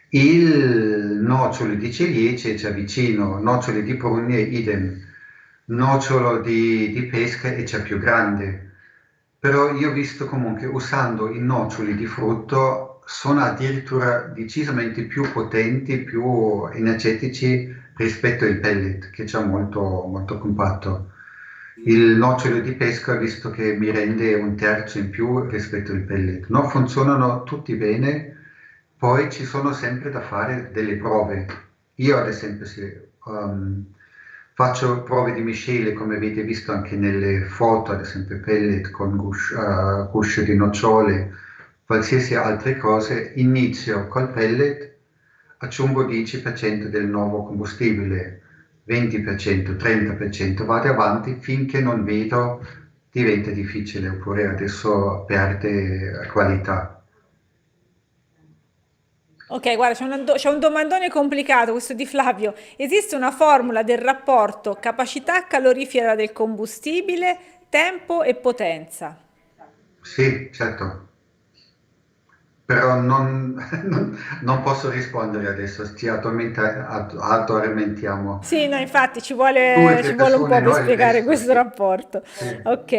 Speaker 2: Il nocciolo di ciliegie c'è vicino, noccioli di prugne idem, nocciolo di pesca e c'è più grande. Però io ho visto comunque usando i noccioli di frutto sono addirittura decisamente più potenti, più energetici rispetto al pellet, che c'è molto, molto compatto. Il nocciolo di pesca, visto che mi rende un terzo in più rispetto al pellet. No, funzionano tutti bene, poi ci sono sempre da fare delle prove. Io ad esempio faccio prove di miscele, come avete visto anche nelle foto, ad esempio pellet con guscio di nocciole, qualsiasi altre cose, inizio col pellet, aggiungo 10% del nuovo combustibile, 20%, 30%, vado avanti finché non vedo diventa difficile oppure adesso perde qualità.
Speaker 1: Ok, guarda, c'è un domandone complicato, questo di Flavio. Esiste una formula del rapporto capacità calorifera del combustibile, tempo e potenza?
Speaker 2: Sì, certo, però non posso rispondere adesso, ci auto-argomentiamo.
Speaker 1: Sì, no, infatti
Speaker 2: Due,
Speaker 1: ci
Speaker 2: tre
Speaker 1: vuole un po'
Speaker 2: persone,
Speaker 1: per
Speaker 2: no, il
Speaker 1: spiegare
Speaker 2: resto
Speaker 1: questo
Speaker 2: sì.
Speaker 1: rapporto.
Speaker 2: Sì.
Speaker 1: Ok.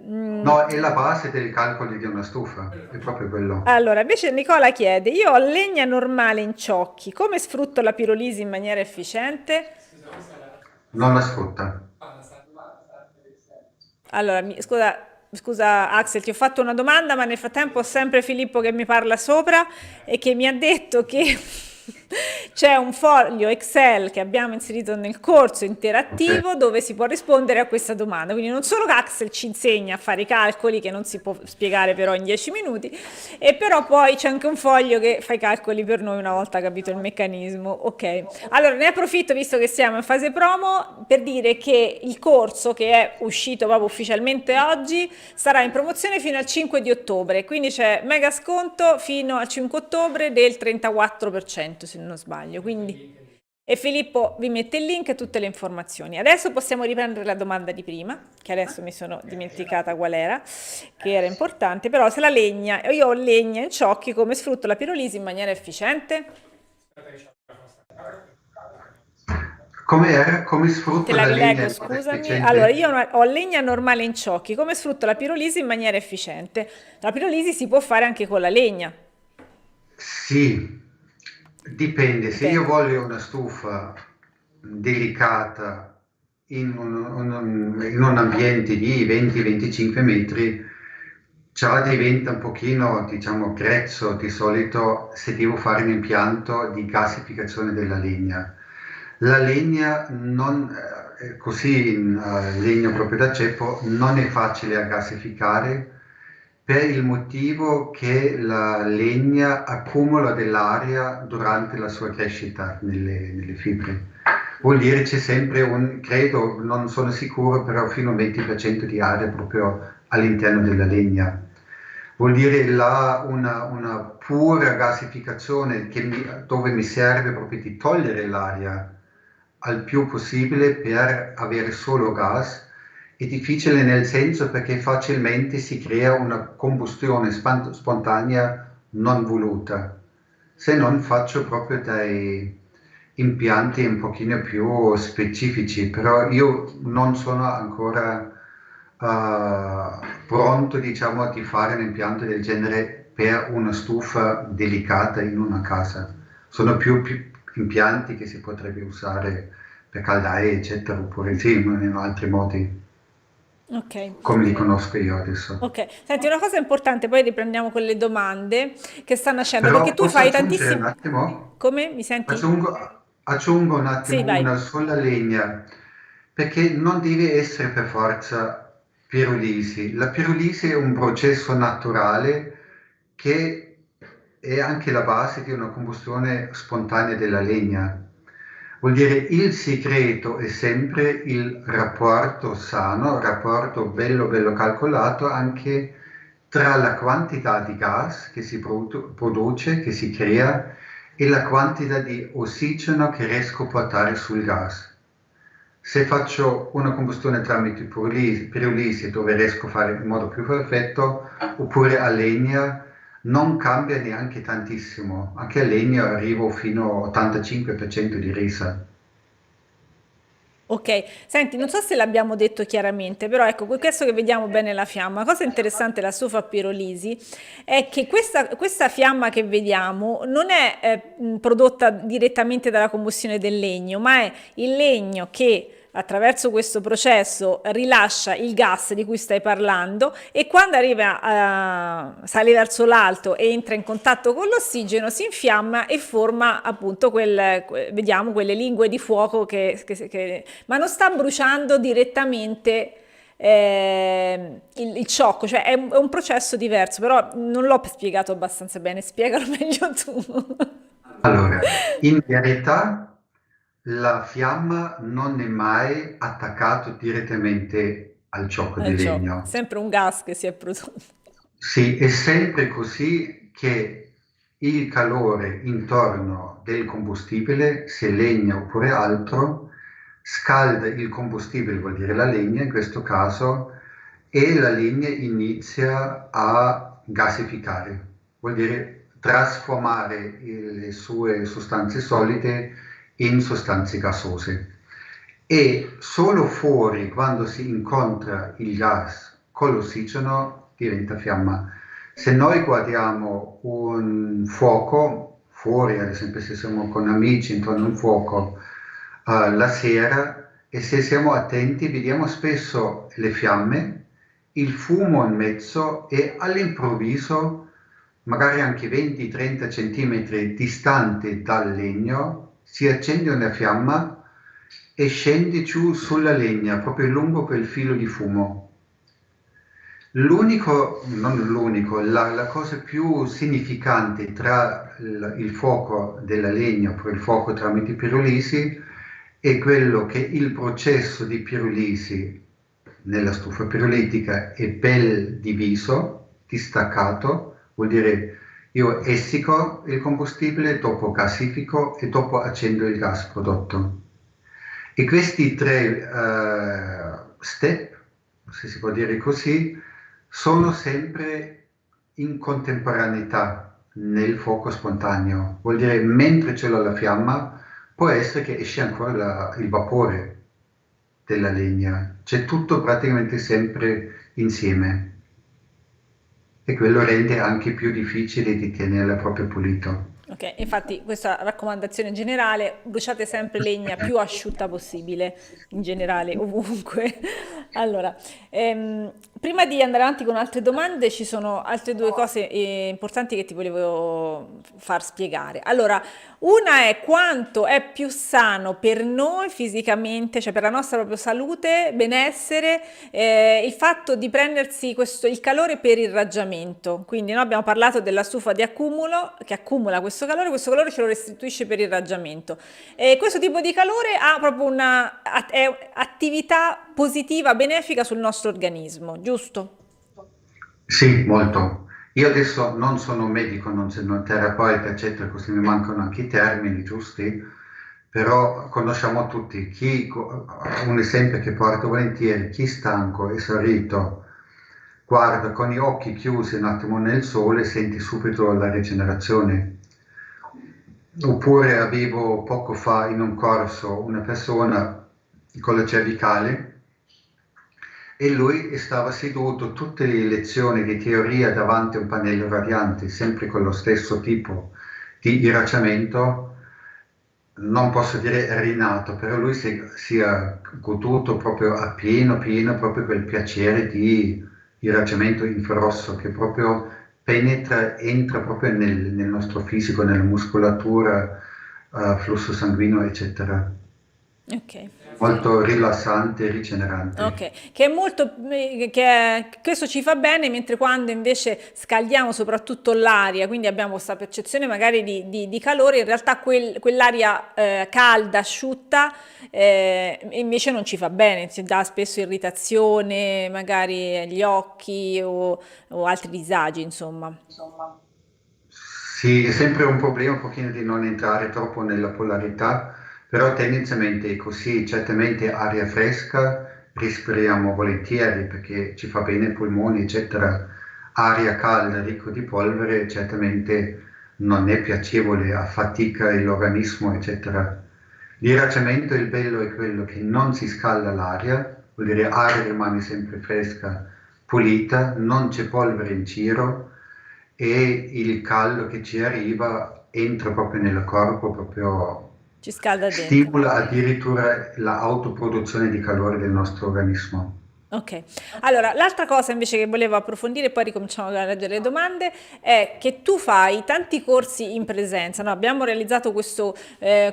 Speaker 2: No, è la base dei calcoli di una stufa, è proprio quello.
Speaker 1: Allora, invece Nicola chiede, io ho legna normale in ciocchi, come sfrutto la pirolisi in maniera efficiente?
Speaker 2: Non la sfrutta.
Speaker 1: Allora, scusa Axel, ti ho fatto una domanda, ma nel frattempo ho sempre Filippo che mi parla sopra e che mi ha detto che c'è un foglio Excel che abbiamo inserito nel corso
Speaker 2: Ok.
Speaker 1: interattivo dove si può rispondere a questa domanda. Quindi non solo che Axel ci insegna a fare i calcoli, che non si può spiegare però in 10 minuti, e però poi c'è anche un foglio che fa i calcoli per noi una volta capito il meccanismo. Ok. Allora, ne approfitto, visto che siamo in fase promo, per dire che il corso che è uscito proprio ufficialmente oggi sarà in promozione fino al 5 di ottobre, quindi c'è mega sconto fino al 5 ottobre del 34% se non sbaglio. Quindi... E Filippo vi mette il link e tutte le informazioni. Adesso possiamo riprendere la domanda di prima, che adesso mi sono dimenticata qual era, che era importante, però se la legna, io ho legna in ciocchi, come sfrutto la pirolisi in maniera efficiente?
Speaker 2: Come era? Come
Speaker 1: Te
Speaker 2: sfrutto
Speaker 1: la
Speaker 2: la legna
Speaker 1: rilego,
Speaker 2: in modo
Speaker 1: scusami. Allora,
Speaker 2: efficiente?
Speaker 1: io ho legna normale in ciocchi, come sfrutto la pirolisi in maniera efficiente? La pirolisi si può fare anche con la legna,
Speaker 2: Sì, dipende. Se io
Speaker 1: dipende.
Speaker 2: voglio una stufa delicata in un ambiente di 20-25 metri, già diventa un pochino, diciamo, grezzo di solito se devo fare un impianto di gasificazione della legna. La legna non, così in legno proprio da ceppo non è facile a gasificare per il motivo che la legna accumula dell'aria durante la sua crescita nelle fibre. Vuol dire c'è sempre credo, non sono sicuro, però fino a un 20% di aria proprio all'interno della legna. Vuol dire una pura gasificazione dove mi serve proprio di togliere l'aria al più possibile per avere solo gas. È difficile nel senso perché facilmente si crea una combustione spontanea non voluta, se non faccio proprio dei impianti un pochino più specifici, però io non sono ancora pronto, diciamo, di fare un impianto del genere per una stufa delicata in una casa. Sono più impianti che si potrebbe usare per caldaie, eccetera, oppure sì, in altri modi,
Speaker 1: Ok.
Speaker 2: come li conosco io adesso.
Speaker 1: Ok, senti, una cosa importante, poi riprendiamo con le domande che stanno nascendo, perché
Speaker 2: Però
Speaker 1: tu
Speaker 2: posso
Speaker 1: fai
Speaker 2: aggiungere un
Speaker 1: tantissimi...
Speaker 2: attimo?
Speaker 1: Come? Mi senti?
Speaker 2: Aggiungo un
Speaker 1: Sì,
Speaker 2: attimo
Speaker 1: vai.
Speaker 2: una sola legna, perché non deve essere per forza pirolisi. La pirolisi è un processo naturale che è anche la base di una combustione spontanea della legna. Vuol dire il segreto è sempre il rapporto sano, il rapporto bello bello calcolato anche tra la quantità di gas che si produce, che si crea, e la quantità di ossigeno che riesco a portare sul gas. Se faccio una combustione tramite pirolisi dove riesco a fare in modo più perfetto, oppure a legna, non cambia neanche tantissimo. Anche a legna arrivo fino all'85% di resa.
Speaker 1: Ok, senti, non so se l'abbiamo detto chiaramente, però ecco, questo che vediamo bene la fiamma, la cosa interessante della stufa a pirolisi è che questa fiamma che vediamo non è prodotta direttamente dalla combustione del legno, ma è il legno che attraverso questo processo rilascia il gas di cui stai parlando e quando arriva sale verso l'alto e entra in contatto con l'ossigeno si infiamma e forma appunto vediamo quelle lingue di fuoco ma non sta bruciando direttamente il ciocco, cioè è un processo diverso, però non l'ho spiegato abbastanza bene, spiegalo meglio tu.
Speaker 2: Allora, in verità la fiamma non è mai attaccato direttamente al ciocco di
Speaker 1: Ciò,
Speaker 2: legno.
Speaker 1: sempre un gas che si è prodotto.
Speaker 2: Sì, è sempre così che il calore intorno del combustibile, se legna oppure altro, scalda il combustibile, vuol dire la legna in questo caso, e la legna inizia a gasificare, vuol dire trasformare le sue sostanze solide in sostanze gasose. E solo fuori, quando si incontra il gas con l'ossigeno, diventa fiamma. Se noi guardiamo un fuoco fuori, ad esempio se siamo con amici intorno a un fuoco la sera, e se siamo attenti vediamo spesso le fiamme, il fumo in mezzo, e all'improvviso, magari anche 20-30 centimetri distante dal legno, si accende una fiamma e scende giù sulla legna, proprio lungo quel filo di fumo. La cosa più significante tra il fuoco della legna oppure il fuoco tramite pirolisi è quello che il processo di pirolisi nella stufa pirolitica è ben diviso, distaccato, vuol dire io essico il combustibile, dopo gasifico e dopo accendo il gas prodotto. E questi tre step, se si può dire così, sono sempre in contemporaneità nel fuoco spontaneo. Vuol dire, mentre c'è la fiamma, può essere che esce ancora il vapore della legna. C'è tutto praticamente sempre insieme. E quello rende anche più difficile di tenerla proprio pulito.
Speaker 1: Ok, infatti questa raccomandazione generale, bruciate sempre legna più asciutta possibile, in generale, ovunque. Allora, prima di andare avanti con altre domande, ci sono altre due cose importanti che ti volevo far spiegare. Allora, una è quanto è più sano per noi fisicamente, cioè per la nostra propria salute, benessere, il fatto di prendersi il calore per irraggiamento. Quindi noi abbiamo parlato della stufa di accumulo che accumula questo calore ce lo restituisce per irraggiamento. E questo tipo di calore ha proprio è attività positiva, benefica sul nostro organismo, giusto?
Speaker 2: Sì, molto. Io adesso non sono medico, non sono terapeuta, eccetera, così mi mancano anche i termini giusti, però conosciamo tutti un esempio che porto volentieri, chi stanco, esaurito, guarda con gli occhi chiusi un attimo nel sole, senti subito la rigenerazione. Oppure avevo poco fa in un corso una persona con la cervicale e lui stava seduto tutte le lezioni di teoria davanti a un pannello radiante, sempre con lo stesso tipo di irraggiamento. Non posso dire rinato, però lui si è goduto proprio a pieno proprio quel piacere di irraggiamento infrarosso che proprio entra proprio nel nostro fisico, nella muscolatura, flusso sanguigno, eccetera.
Speaker 1: Ok.
Speaker 2: Molto rilassante e rigenerante.
Speaker 1: Ok, che è molto, questo ci fa bene, mentre quando invece scaldiamo soprattutto l'aria, quindi abbiamo questa percezione magari di calore, in realtà quell'aria calda, asciutta, invece non ci fa bene, ci dà spesso irritazione, magari agli occhi o altri disagi, insomma.
Speaker 2: Sì, è sempre un problema un pochino di non entrare troppo nella polarità, però tendenzialmente è così, certamente aria fresca respiriamo volentieri perché ci fa bene ai polmoni, eccetera. Aria calda, ricco di polvere, certamente non è piacevole, affatica l'organismo, eccetera. L'irraggiamento, il bello è quello che non si scalda l'aria, vuol dire l'aria rimane sempre fresca, pulita, non c'è polvere in giro e il caldo che ci arriva entra proprio nel corpo, proprio
Speaker 1: Ci scalda dentro.
Speaker 2: stimola addirittura l'autoproduzione di calore del nostro organismo.
Speaker 1: Ok, allora l'altra cosa invece che volevo approfondire, poi ricominciamo a leggere le domande, è che tu fai tanti corsi in presenza, no? Abbiamo realizzato questo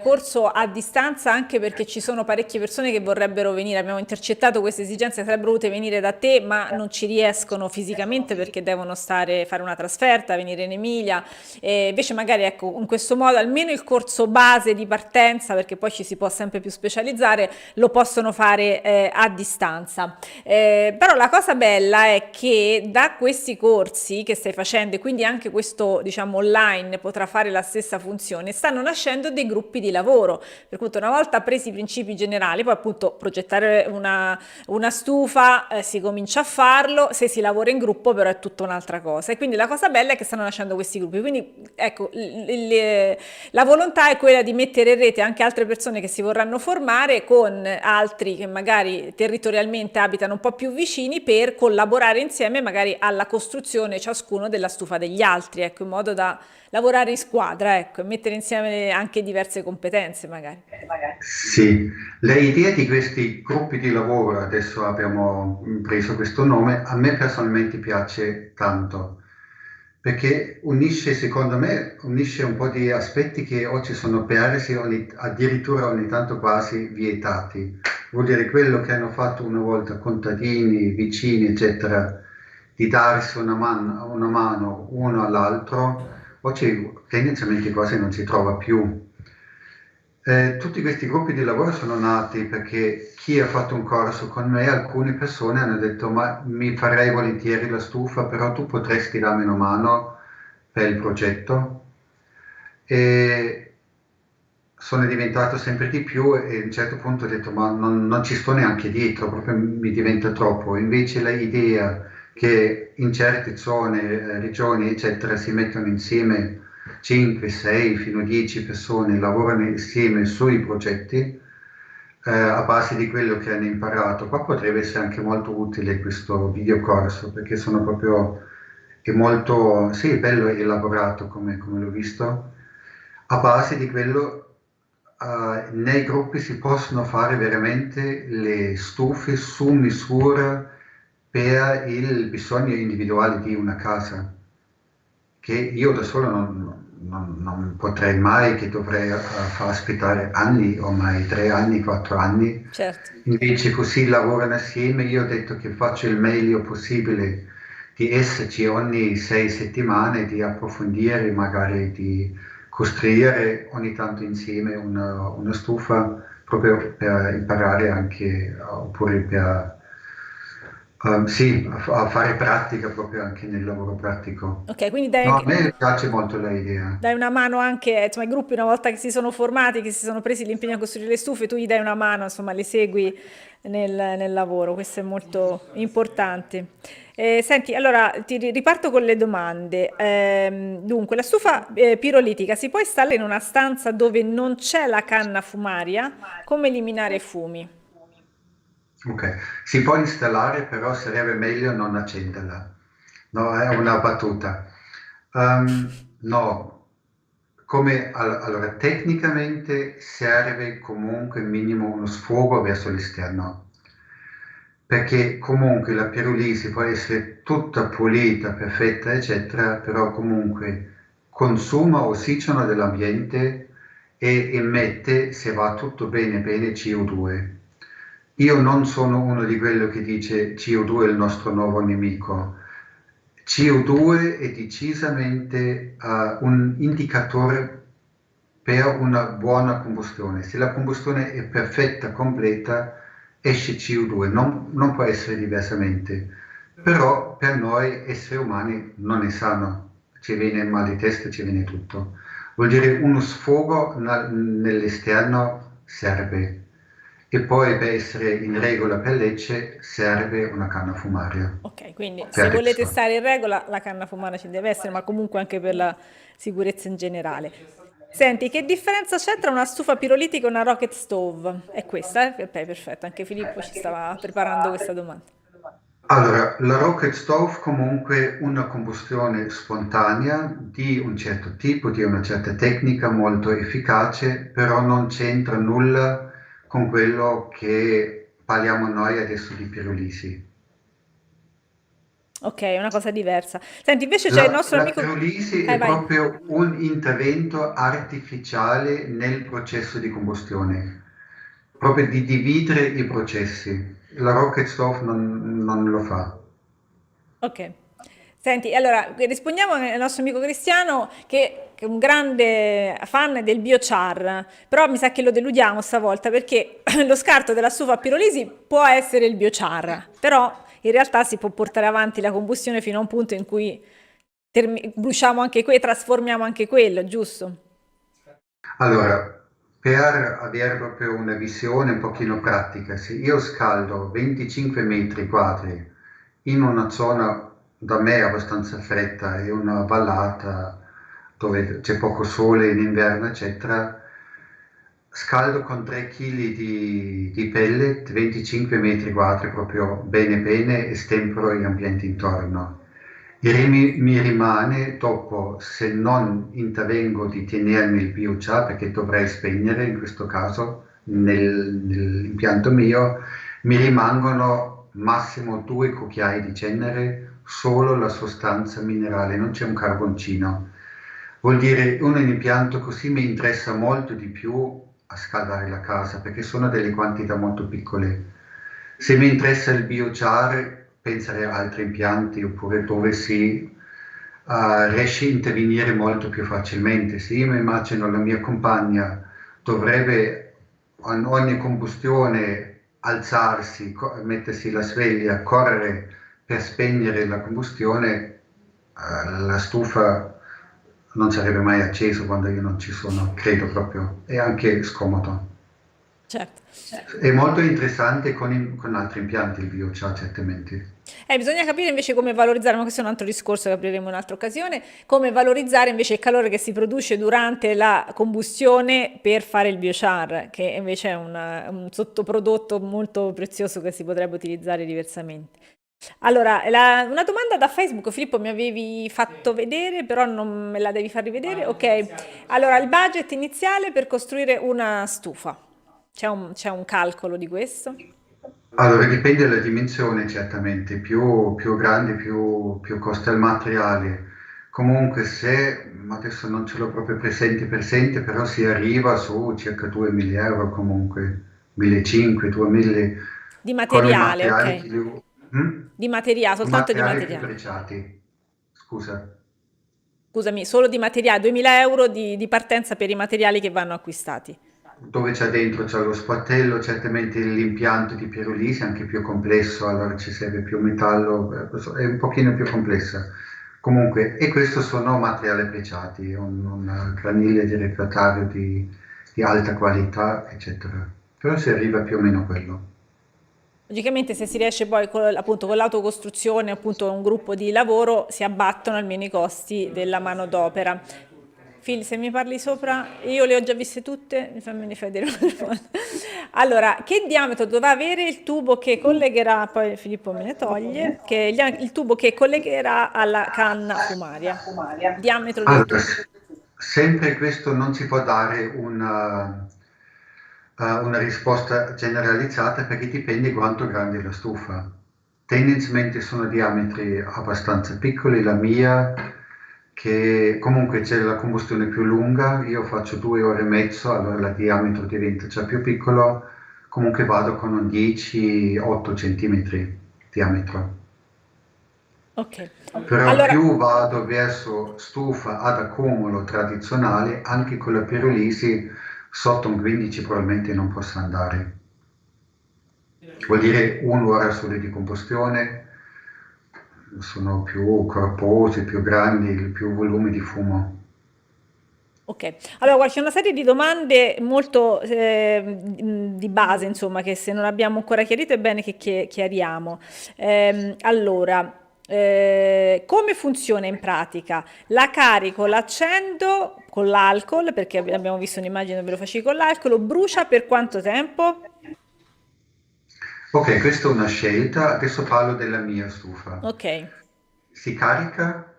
Speaker 1: corso a distanza anche perché ci sono parecchie persone che vorrebbero venire, abbiamo intercettato queste esigenze, sarebbero volute venire da te ma non ci riescono fisicamente perché devono fare una trasferta, venire in Emilia, e invece magari ecco in questo modo almeno il corso base di partenza, perché poi ci si può sempre più specializzare, lo possono fare a distanza. Però la cosa bella è che da questi corsi che stai facendo, e quindi anche questo, diciamo, online potrà fare la stessa funzione, stanno nascendo dei gruppi di lavoro, per cui una volta presi i principi generali, poi appunto progettare una stufa, si comincia a farlo, se si lavora in gruppo però è tutta un'altra cosa. E quindi la cosa bella è che stanno nascendo questi gruppi, quindi ecco, la volontà è quella di mettere in rete anche altre persone che si vorranno formare con altri che magari territorialmente abitano un po' più vicini, per collaborare insieme magari alla costruzione ciascuno della stufa degli altri, ecco, in modo da lavorare in squadra, ecco, e mettere insieme anche diverse competenze magari.
Speaker 2: Sì, le idee di questi gruppi di lavoro, adesso abbiamo preso questo nome, a me personalmente piace tanto, perché unisce, secondo me, unisce un po' di aspetti che oggi sono persi, addirittura ogni tanto quasi vietati. Vuol dire quello che hanno fatto una volta contadini, vicini, eccetera, di darsi una mano uno all'altro, oggi tendenzialmente quasi non si trova più. Tutti questi gruppi di lavoro sono nati perché chi ha fatto un corso con me, alcune persone hanno detto: ma mi farei volentieri la stufa, però tu potresti darmi una mano per il progetto. E sono diventato sempre di più, e a un certo punto ho detto: ma non ci sto neanche dietro, proprio mi diventa troppo. Invece l'idea che in certe zone, regioni, eccetera, si mettono insieme 5, 6 fino a 10 persone, lavorano insieme sui progetti, a base di quello che hanno imparato. Qua potrebbe essere anche molto utile questo videocorso, perché sono proprio, è molto, sì, bello e elaborato come l'ho visto. A base di quello, nei gruppi si possono fare veramente le stufe su misura per il bisogno individuale di una casa, che io da solo non potrei mai, che dovrei far aspettare anni, ormai 3 anni, 4 anni.
Speaker 1: Certo.
Speaker 2: Invece così lavorano assieme. Io ho detto che faccio il meglio possibile di esserci ogni 6 settimane, di approfondire, magari di costruire ogni tanto insieme una stufa, proprio per imparare anche, oppure per sì, a fare pratica proprio anche nel lavoro pratico.
Speaker 1: Ok, quindi dai
Speaker 2: No, a
Speaker 1: anche,
Speaker 2: me piace molto l'idea.
Speaker 1: dai una mano anche, insomma, ai gruppi una volta che si sono formati, che si sono presi l'impegno a costruire le stufe, tu gli dai una mano, insomma, li segui nel lavoro, questo è molto importante. Senti, allora riparto con le domande. Dunque, la stufa pirolitica si può installare in una stanza dove non c'è la canna fumaria? Come eliminare fumi?
Speaker 2: Ok, si può installare, però sarebbe meglio non accenderla. No, è una battuta. No, allora, tecnicamente serve comunque minimo uno sfogo verso l'esterno, perché comunque la pirulisi può essere tutta pulita, perfetta, eccetera, però comunque consuma ossigeno dell'ambiente e emette, se va tutto bene, bene, CO2. Io non sono uno di quello che dice CO2 è il nostro nuovo nemico. CO2 è decisamente un indicatore per una buona combustione. Se la combustione è perfetta, completa, esce CO2, non può essere diversamente. Però per noi esseri umani non è sano, ci viene il mal di testa, ci viene tutto. Vuol dire uno sfogo nell'esterno serve. E poi per essere in regola per legge serve una canna fumaria
Speaker 1: Ok, quindi se
Speaker 2: per
Speaker 1: volete
Speaker 2: adesso.
Speaker 1: stare in regola la canna fumare ci deve essere, ma comunque anche per la sicurezza in generale. Senti, che differenza c'è tra una stufa pirolitica e una rocket stove? È questa, eh? Perfetto, anche Filippo ci stava preparando questa domanda.
Speaker 2: Allora, la rocket stove comunque una combustione spontanea di un certo tipo, di una certa tecnica molto efficace, però non c'entra nulla con quello che parliamo noi adesso di pirolisi.
Speaker 1: Ok, è una cosa diversa. Senti, invece c'è il
Speaker 2: La,
Speaker 1: nostro
Speaker 2: la
Speaker 1: amico...
Speaker 2: pirolisi è
Speaker 1: Vai.
Speaker 2: proprio un intervento artificiale nel processo di combustione, proprio di dividere i processi. La rocket stove non lo fa.
Speaker 1: Ok. Senti, allora rispondiamo al nostro amico Cristiano che che è un grande fan del biochar, però mi sa che lo deludiamo stavolta perché lo scarto della stufa a pirolisi può essere il biochar, però in realtà si può portare avanti la combustione fino a un punto in cui bruciamo anche quello, trasformiamo anche quello, giusto?
Speaker 2: Allora, per avere proprio una visione un pochino pratica, se io scaldo 25 metri quadri in una zona da me abbastanza fredda e una vallata dove c'è poco sole in inverno, eccetera, scaldo con 3 kg di pellet 25 metri quadri proprio bene bene e stempero gli ambienti intorno. Mi rimane dopo, se non intervengo, di tenermi il biochar perché dovrei spegnere in questo caso nell'impianto mio, mi rimangono massimo 2 cucchiai di cenere, solo la sostanza minerale, non c'è un carboncino. Vuol dire un impianto così mi interessa molto di più a scaldare la casa perché sono delle quantità molto piccole. Se mi interessa il biochar, pensare a altri impianti oppure dove si riesce a intervenire molto più facilmente. Se io mi immagino la mia compagna dovrebbe in ogni combustione alzarsi, mettersi la sveglia, correre per spegnere la combustione, la stufa non sarebbe mai acceso quando io non ci sono, credo proprio, è anche scomodo.
Speaker 1: Certo.
Speaker 2: È molto interessante con altri impianti il biochar, certamente.
Speaker 1: Bisogna capire invece come valorizzare, ma questo è un altro discorso che apriremo in un'altra occasione, come valorizzare invece il calore che si produce durante la combustione per fare il biochar, che invece è un sottoprodotto molto prezioso che si potrebbe utilizzare diversamente. Allora, una domanda da Facebook, Filippo, mi avevi fatto vedere, però non me la devi far rivedere. Ok, allora il budget iniziale per costruire una stufa. C'è un calcolo di questo?
Speaker 2: Allora, dipende dalla dimensione, certamente, più grande, più costa il materiale. Comunque, se adesso non ce l'ho proprio presente, però si arriva su circa 2.000 euro comunque, 1.500, 2.000
Speaker 1: Di
Speaker 2: con i
Speaker 1: materiale,
Speaker 2: materiali
Speaker 1: ok.
Speaker 2: più, mm?
Speaker 1: Di materiale,
Speaker 2: I
Speaker 1: soltanto di
Speaker 2: materiali più
Speaker 1: materiale.
Speaker 2: pregiati. Scusa.
Speaker 1: Scusami, solo di materiale, 2000 euro di partenza per i materiali che vanno acquistati.
Speaker 2: Dove c'è lo sportello, certamente l'impianto di pirolisi è anche più complesso, allora ci serve più metallo, è un pochino più complessa. Comunque, e questo sono materiali pregiati, un granile di refrattario di alta qualità, eccetera. Però si arriva più o meno a quello.
Speaker 1: Logicamente se si riesce poi appunto con l'autocostruzione, appunto un gruppo di lavoro, si abbattono almeno i costi della manodopera. Phil, se mi parli sopra, io le ho già viste tutte, fammi vedere. Allora, che diametro dovrà avere il tubo che collegherà, poi Filippo me ne toglie, che è il tubo che collegherà alla canna fumaria? Diametro del
Speaker 2: Allora,
Speaker 1: tubo.
Speaker 2: sempre questo non si può dare una risposta generalizzata perché dipende quanto grande è la stufa. Tendenzialmente sono diametri abbastanza piccoli, la mia che comunque c'è la combustione più lunga, io faccio 2 ore e mezzo, allora il diametro diventa già più piccolo, comunque vado con un 10-8 centimetri diametro.
Speaker 1: Ok,
Speaker 2: Però
Speaker 1: allora
Speaker 2: più vado verso stufa ad accumulo tradizionale, anche con la pirolisi, sotto un 15 probabilmente non posso andare. Vuol dire un'ora solo di combustione, sono più corposi, più grandi, più volume di fumo.
Speaker 1: Ok, allora guarda, c'è una serie di domande molto di base, insomma, che se non abbiamo ancora chiarito è bene che chiariamo. Allora, come funziona in pratica? La carico, l'accendo con l'alcol, perché abbiamo visto un'immagine dove lo facevi con l'alcol, brucia per quanto tempo?
Speaker 2: Ok, questa è una scelta, adesso parlo della mia stufa.
Speaker 1: Ok,
Speaker 2: Si carica,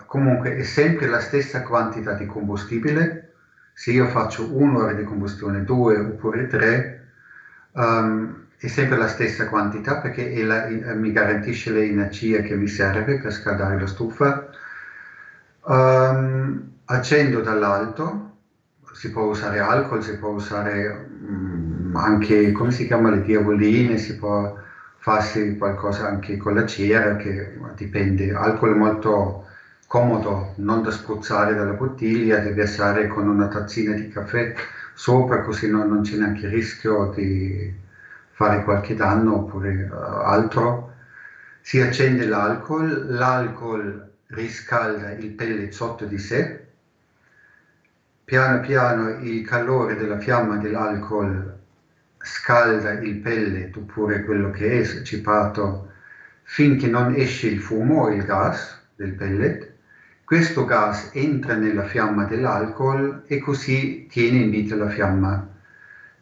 Speaker 2: comunque è sempre la stessa quantità di combustibile, se io faccio un'ora di combustione, 2 oppure 3, è sempre la stessa quantità perché mi garantisce l'energia che mi serve per scaldare la stufa. Accendo dall'alto, si può usare alcol, si può usare anche, come si chiama, le diavoline, si può farsi qualcosa anche con la cera, che dipende. Alcol molto comodo, non da spruzzare dalla bottiglia, da versare con una tazzina di caffè sopra, così non c'è neanche il rischio di fare qualche danno oppure altro. Si accende l'alcol, l'alcol riscalda il pellet sotto di sé, piano piano il calore della fiamma dell'alcol scalda il pellet oppure quello che è cipato finché non esce il fumo o il gas del pellet. Questo gas entra nella fiamma dell'alcol e così tiene in vita la fiamma.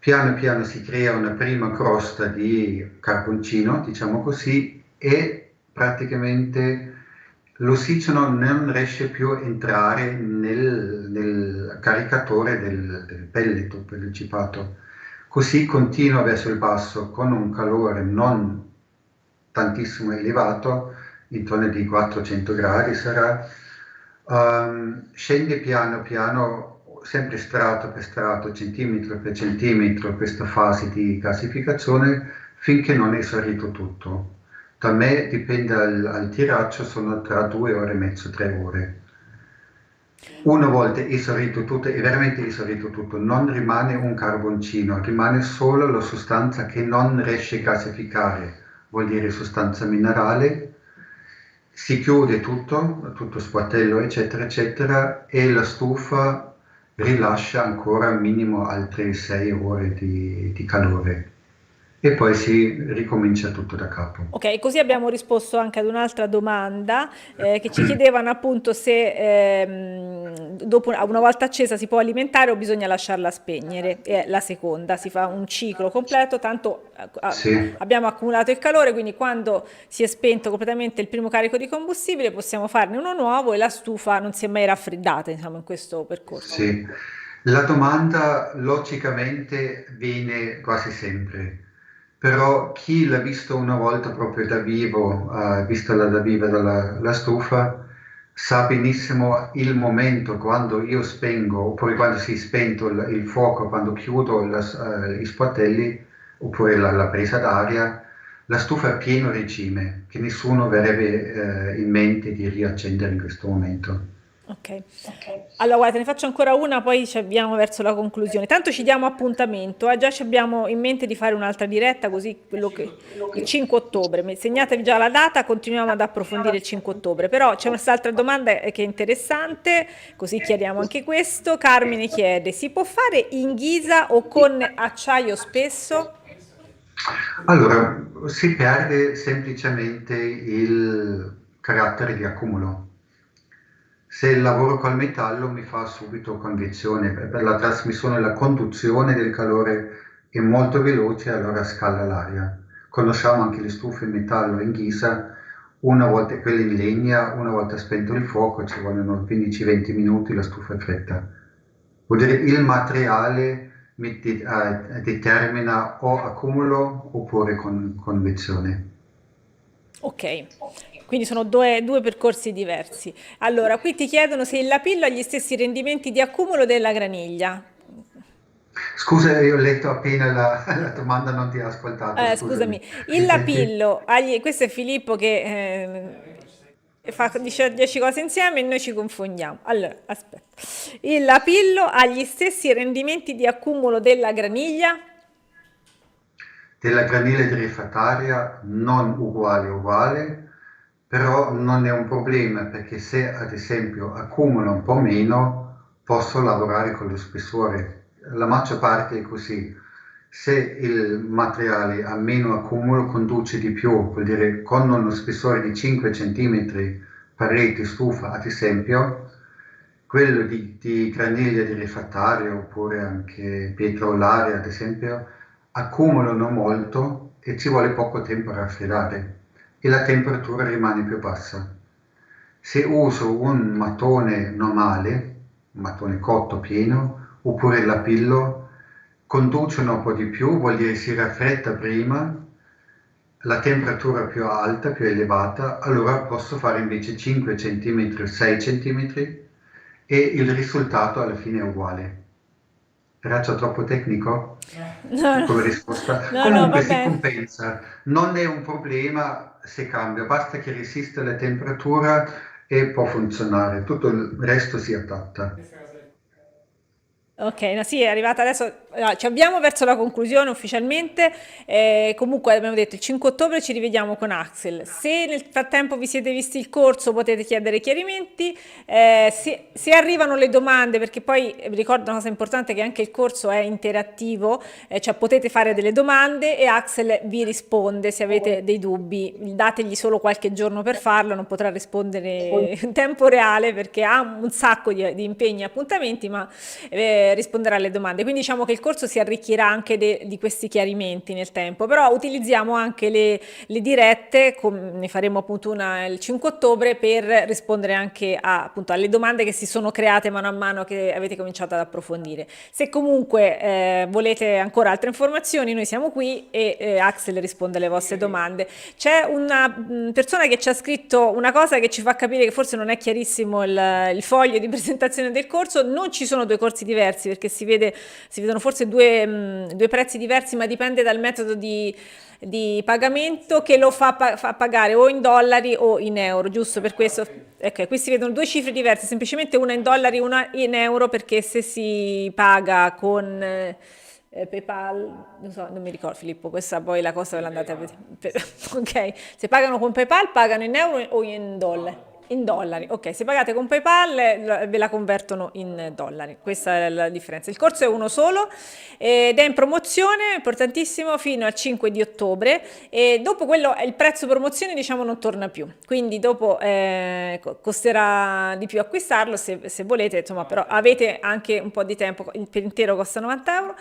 Speaker 2: Piano piano si crea una prima crosta di carboncino, diciamo così, e praticamente l'ossigeno non riesce più a entrare nel caricatore del pellet o del cipato. Così continua verso il basso con un calore non tantissimo elevato, intorno di 400 gradi sarà, scende piano piano, sempre strato per strato, centimetro per centimetro, questa fase di gasificazione finché non è esaurito tutto. Da me dipende al tiraccio, sono tra 2 ore e mezzo, 3 ore. Una volta esaurito tutto, è veramente esaurito tutto, non rimane un carboncino, rimane solo la sostanza che non riesce a gasificare, vuol dire sostanza minerale. Si chiude tutto sportello, eccetera, eccetera, e la stufa rilascia ancora minimo altre 6 ore di calore. E poi si ricomincia tutto da capo.
Speaker 1: Ok, così abbiamo risposto anche ad un'altra domanda che ci chiedevano appunto se dopo una volta accesa si può alimentare o bisogna lasciarla spegnere. La seconda, si fa un ciclo completo, tanto
Speaker 2: Sì,
Speaker 1: abbiamo accumulato il calore, quindi quando si è spento completamente il primo carico di combustibile possiamo farne uno nuovo e la stufa non si è mai raffreddata, insomma, in questo percorso.
Speaker 2: sì. La domanda logicamente viene quasi sempre, però chi l'ha visto una volta proprio da vivo, vista da vivo la stufa, sa benissimo il momento quando io spengo, oppure quando si è spento il fuoco, quando chiudo i sportelli, oppure la presa d'aria, la stufa è a pieno regime, che nessuno avrebbe in mente di riaccendere in questo momento.
Speaker 1: Ok, allora guarda, te ne faccio ancora una, poi ci avviamo verso la conclusione. Tanto ci diamo appuntamento, già ci abbiamo in mente di fare un'altra diretta, così il 5 ottobre, segnatevi già la data, continuiamo ad approfondire il 5 ottobre, però c'è quest'altra domanda che è interessante, così chiariamo anche questo. Carmine chiede, si può fare in ghisa o con acciaio spesso?
Speaker 2: Allora, si perde semplicemente il carattere di accumulo. Se lavoro col metallo mi fa subito convezione, per la trasmissione e la conduzione del calore è molto veloce, allora scalda l'aria. Conosciamo anche le stufe in metallo in ghisa, una volta quelle in legna, una volta spento il fuoco ci vogliono 15-20 minuti, la stufa è fredda. Vuol dire il materiale determina o accumulo oppure convezione.
Speaker 1: Ok, quindi sono due percorsi diversi. Allora, qui ti chiedono se il lapillo ha gli stessi rendimenti di accumulo della graniglia.
Speaker 2: Scusa, io ho letto appena la domanda, non ti ho ascoltato, scusami.
Speaker 1: Scusami, il lapillo, questo è Filippo che dice 10 cose insieme e noi ci confondiamo. Allora, aspetta. Il lapillo ha gli stessi rendimenti di accumulo della graniglia?
Speaker 2: Della granile refrattaria non uguale, però non è un problema perché se ad esempio accumula un po' meno posso lavorare con lo spessore. La maggior parte è così. Se il materiale ha meno accumulo conduce di più, vuol dire con uno spessore di 5 cm parete, stufa ad esempio, quello di graniglia di refrattario oppure anche pietrolare ad esempio, accumulano molto e ci vuole poco tempo a raffreddare e la temperatura rimane più bassa. Se uso un mattone normale, un mattone cotto pieno, oppure il lapillo, conducono un po' di più, vuol dire si raffredda prima, la temperatura più alta, più elevata, allora posso fare invece 5 cm, 6 cm e il risultato alla fine è uguale. Era già troppo tecnico
Speaker 1: No,
Speaker 2: come risposta?
Speaker 1: no, no, va
Speaker 2: Comunque si
Speaker 1: bene.
Speaker 2: compensa, non è un problema se cambia, basta che resista la temperatura e può funzionare, tutto il resto si adatta.
Speaker 1: Ok, no, sì, è arrivata adesso, ci abbiamo verso la conclusione ufficialmente, comunque abbiamo detto il 5 ottobre ci rivediamo con Axel, se nel frattempo vi siete visti il corso potete chiedere chiarimenti, se arrivano le domande, perché poi vi ricordo una cosa importante che anche il corso è interattivo, cioè potete fare delle domande e Axel vi risponde se avete dei dubbi, dategli solo qualche giorno per farlo, non potrà rispondere in tempo reale perché ha un sacco di impegni e appuntamenti, ma risponderà alle domande. Quindi diciamo che il corso si arricchirà anche di questi chiarimenti nel tempo, però utilizziamo anche le dirette, ne faremo appunto una il 5 ottobre per rispondere anche appunto alle domande che si sono create mano a mano che avete cominciato ad approfondire. Se comunque volete ancora altre informazioni, noi siamo qui e Axel risponde alle vostre domande. C'è una persona che ci ha scritto una cosa che ci fa capire che forse non è chiarissimo il foglio di presentazione del corso. Non ci sono due corsi diversi perché si vedono forse due prezzi diversi, ma dipende dal metodo di pagamento che lo fa pagare o in dollari o in euro, giusto? Per questo, ok, qui si vedono due cifre diverse, semplicemente una in dollari, una in euro, perché se si paga con PayPal, non mi ricordo Filippo, questa poi la cosa ve l'andate a vedere. Ok, se pagano con PayPal pagano in euro o in dollari? In dollari, ok, se pagate con PayPal ve la convertono in dollari, questa è la differenza. Il corso è uno solo ed è in promozione, importantissimo, fino al 5 di ottobre e dopo quello il prezzo promozione diciamo non torna più, quindi dopo costerà di più acquistarlo se volete, insomma, però avete anche un po' di tempo, per intero costa 90 euro,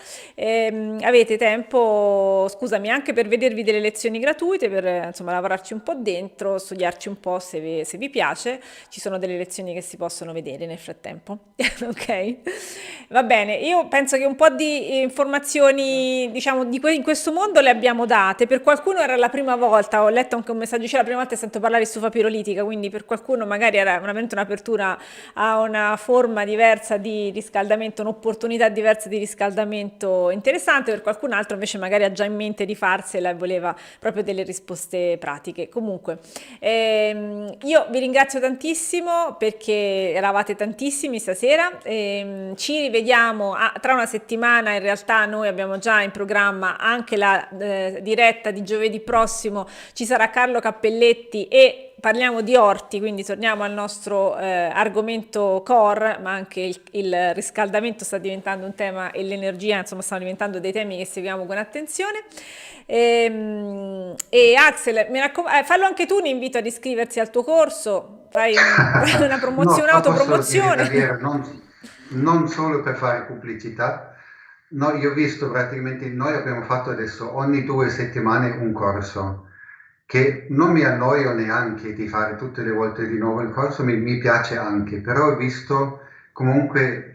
Speaker 1: avete tempo, scusami, anche per vedervi delle lezioni gratuite, per insomma lavorarci un po' dentro, studiarci un po' se vi piace. Ci sono delle lezioni che si possono vedere nel frattempo. Ok? Va bene, io penso che un po' di informazioni, diciamo, in questo mondo le abbiamo date. Per qualcuno era la prima volta, ho letto anche un messaggio, la prima volta sento parlare di stufa pirolitica, quindi per qualcuno magari era veramente un'apertura a una forma diversa di riscaldamento, un'opportunità diversa di riscaldamento interessante, per qualcun altro invece magari ha già in mente di farsela e voleva proprio delle risposte pratiche. Comunque, io vi ringrazio tantissimo perché eravate tantissimi stasera, ci rivediamo tra una settimana, in realtà noi abbiamo già in programma anche la diretta di giovedì prossimo, ci sarà Carlo Cappelletti e parliamo di orti, quindi torniamo al nostro argomento core, ma anche il riscaldamento sta diventando un tema e l'energia, insomma, stanno diventando dei temi che seguiamo con attenzione. E Axel, mi raccomando, fallo anche tu un invito ad iscriversi al tuo corso, fai una
Speaker 2: No,
Speaker 1: promozione,
Speaker 2: ma posso dire
Speaker 1: autopromozione.
Speaker 2: davvero, non solo per fare pubblicità, no, io ho visto praticamente, noi abbiamo fatto adesso ogni 2 settimane un corso, che non mi annoio neanche di fare tutte le volte di nuovo il corso, mi piace anche, però ho visto comunque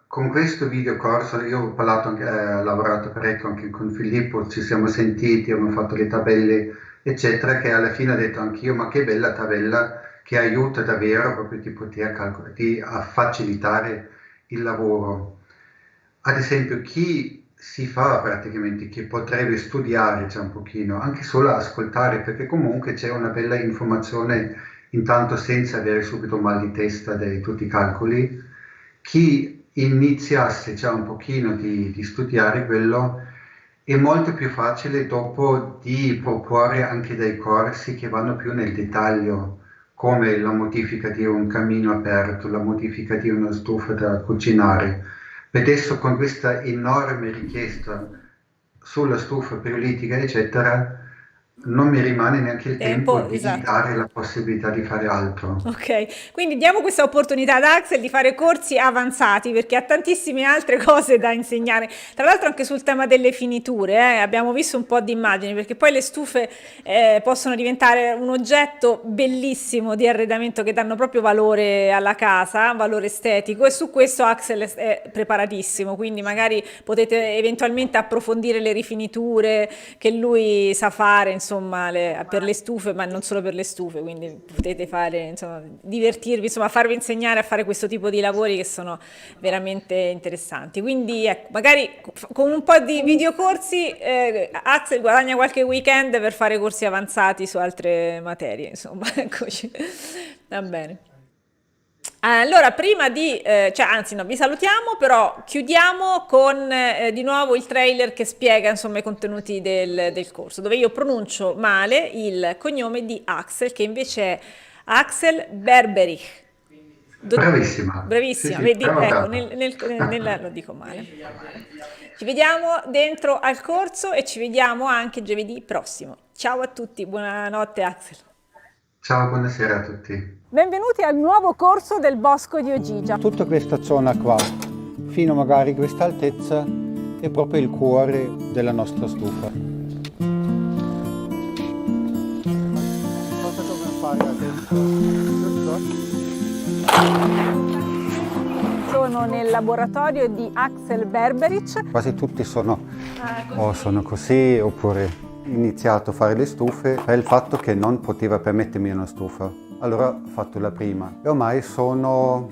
Speaker 2: con questo videocorso, io ho parlato anche, lavorato parecchio anche con Filippo, ci siamo sentiti, abbiamo fatto le tabelle, eccetera, che alla fine ho detto anch'io, ma che bella tabella che aiuta davvero proprio di poter a facilitare il lavoro. Ad esempio, chi si fa praticamente, chi potrebbe studiare già un pochino, anche solo ascoltare, perché comunque c'è una bella informazione, intanto senza avere subito mal di testa di tutti i calcoli. Chi iniziasse già un pochino di studiare quello, è molto più facile dopo di proporre anche dei corsi che vanno più nel dettaglio, come la modifica di un camino aperto, la modifica di una stufa da cucinare. Adesso con questa enorme richiesta sulla stufa periolitica, eccetera, non mi rimane neanche il tempo
Speaker 1: Tempo,
Speaker 2: di
Speaker 1: esatto.
Speaker 2: dare la possibilità di fare altro.
Speaker 1: Ok, quindi diamo questa opportunità ad Axel di fare corsi avanzati perché ha tantissime altre cose da insegnare. Tra l'altro anche sul tema delle finiture, abbiamo visto un po' di immagini perché poi le stufe possono diventare un oggetto bellissimo di arredamento che danno proprio valore alla casa, valore estetico e su questo Axel è preparatissimo, quindi magari potete eventualmente approfondire le rifiniture che lui sa fare, insomma, per le stufe, ma non solo per le stufe, quindi potete fare, insomma, divertirvi, insomma, farvi insegnare a fare questo tipo di lavori che sono veramente interessanti. Quindi, ecco, magari con un po' di videocorsi, Axel guadagna qualche weekend per fare corsi avanzati su altre materie, insomma, eccoci. Va bene. Allora, prima di, vi salutiamo, però chiudiamo con di nuovo il trailer che spiega insomma i contenuti del corso, dove io pronuncio male il cognome di Axel, che invece è Axel Berberich.
Speaker 2: Bravissima.
Speaker 1: Bravissima,
Speaker 2: Sì,
Speaker 1: vedi, ecco,
Speaker 2: prenotata.
Speaker 1: lo dico male. Ci vediamo dentro al corso e ci vediamo anche giovedì prossimo. Ciao a tutti, buonanotte Axel.
Speaker 2: Ciao, buonasera a tutti.
Speaker 1: Benvenuti al nuovo corso del Bosco di Ogygia.
Speaker 3: Tutta questa zona qua, fino magari a questa altezza, è proprio il cuore della nostra stufa. Cosa dobbiamo fare adesso?
Speaker 1: Sono nel laboratorio di Axel Berberich.
Speaker 3: Quasi tutti sono così, oppure iniziato a fare le stufe per il fatto che non poteva permettermi una stufa. Allora ho fatto la prima e ormai sono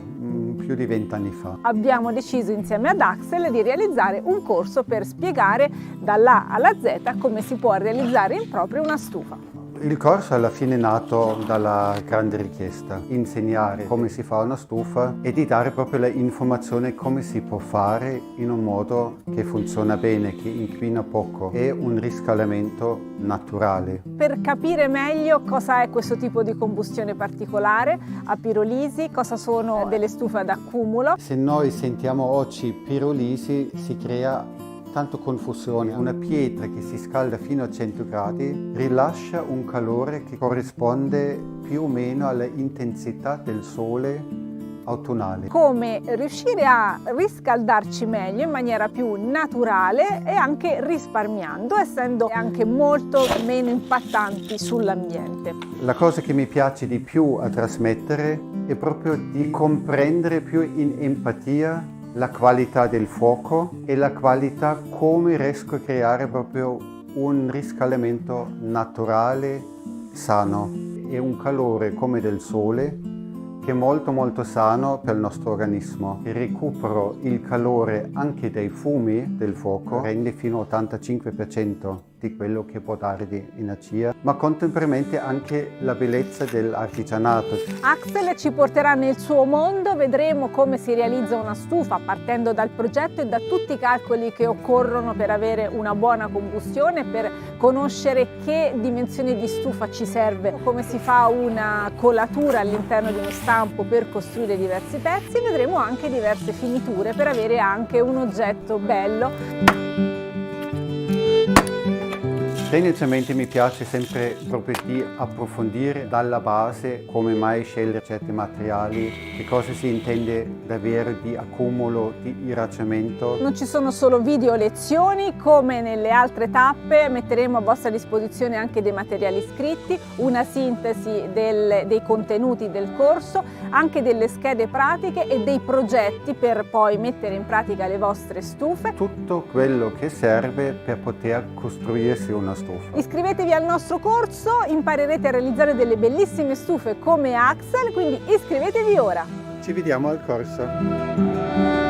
Speaker 3: più di 20 anni fa.
Speaker 1: Abbiamo deciso insieme ad Axel di realizzare un corso per spiegare dall'A alla Z come si può realizzare in proprio una stufa.
Speaker 3: Il corso alla fine è nato dalla grande richiesta, insegnare come si fa una stufa e di dare proprio l'informazione come si può fare in un modo che funziona bene, che inquina poco e un riscaldamento naturale.
Speaker 1: Per capire meglio cosa è questo tipo di combustione particolare, a pirolisi, cosa sono delle stufe ad accumulo.
Speaker 3: Se noi sentiamo oggi pirolisi si crea tanto confusione. Una pietra che si scalda fino a 100 gradi rilascia un calore che corrisponde più o meno all'intensità del sole autunnale. Come riuscire a riscaldarci meglio in maniera più naturale e anche risparmiando, essendo anche molto meno impattanti sull'ambiente. La cosa che mi piace di più a trasmettere è proprio di comprendere più in empatia la qualità del fuoco e la qualità come riesco a creare proprio un riscaldamento naturale, sano e un calore come del sole che è molto sano per il nostro organismo. Il recupero il calore anche dai fumi del fuoco rende fino all'85% di quello che può dare di energia, ma contemporaneamente anche la bellezza dell'artigianato. Axel ci porterà nel suo mondo, vedremo come si realizza una stufa partendo dal progetto e da tutti i calcoli che occorrono per avere una buona combustione, per conoscere che dimensione di stufa ci serve, come si fa una colatura all'interno di uno stampo per costruire diversi pezzi. Vedremo anche diverse finiture per avere anche un oggetto bello. Tendenzialmente mi piace sempre proprio di approfondire dalla base come mai scegliere certi materiali, che cosa si intende davvero di accumulo, di irraggiamento. Non ci sono solo video lezioni, come nelle altre tappe metteremo a vostra disposizione anche dei materiali scritti, una sintesi dei contenuti del corso, anche delle schede pratiche e dei progetti per poi mettere in pratica le vostre stufe. Tutto quello che serve per poter costruirsi una stufa. Iscrivetevi al nostro corso, imparerete a realizzare delle bellissime stufe come Axel, quindi iscrivetevi ora! Ci vediamo al corso!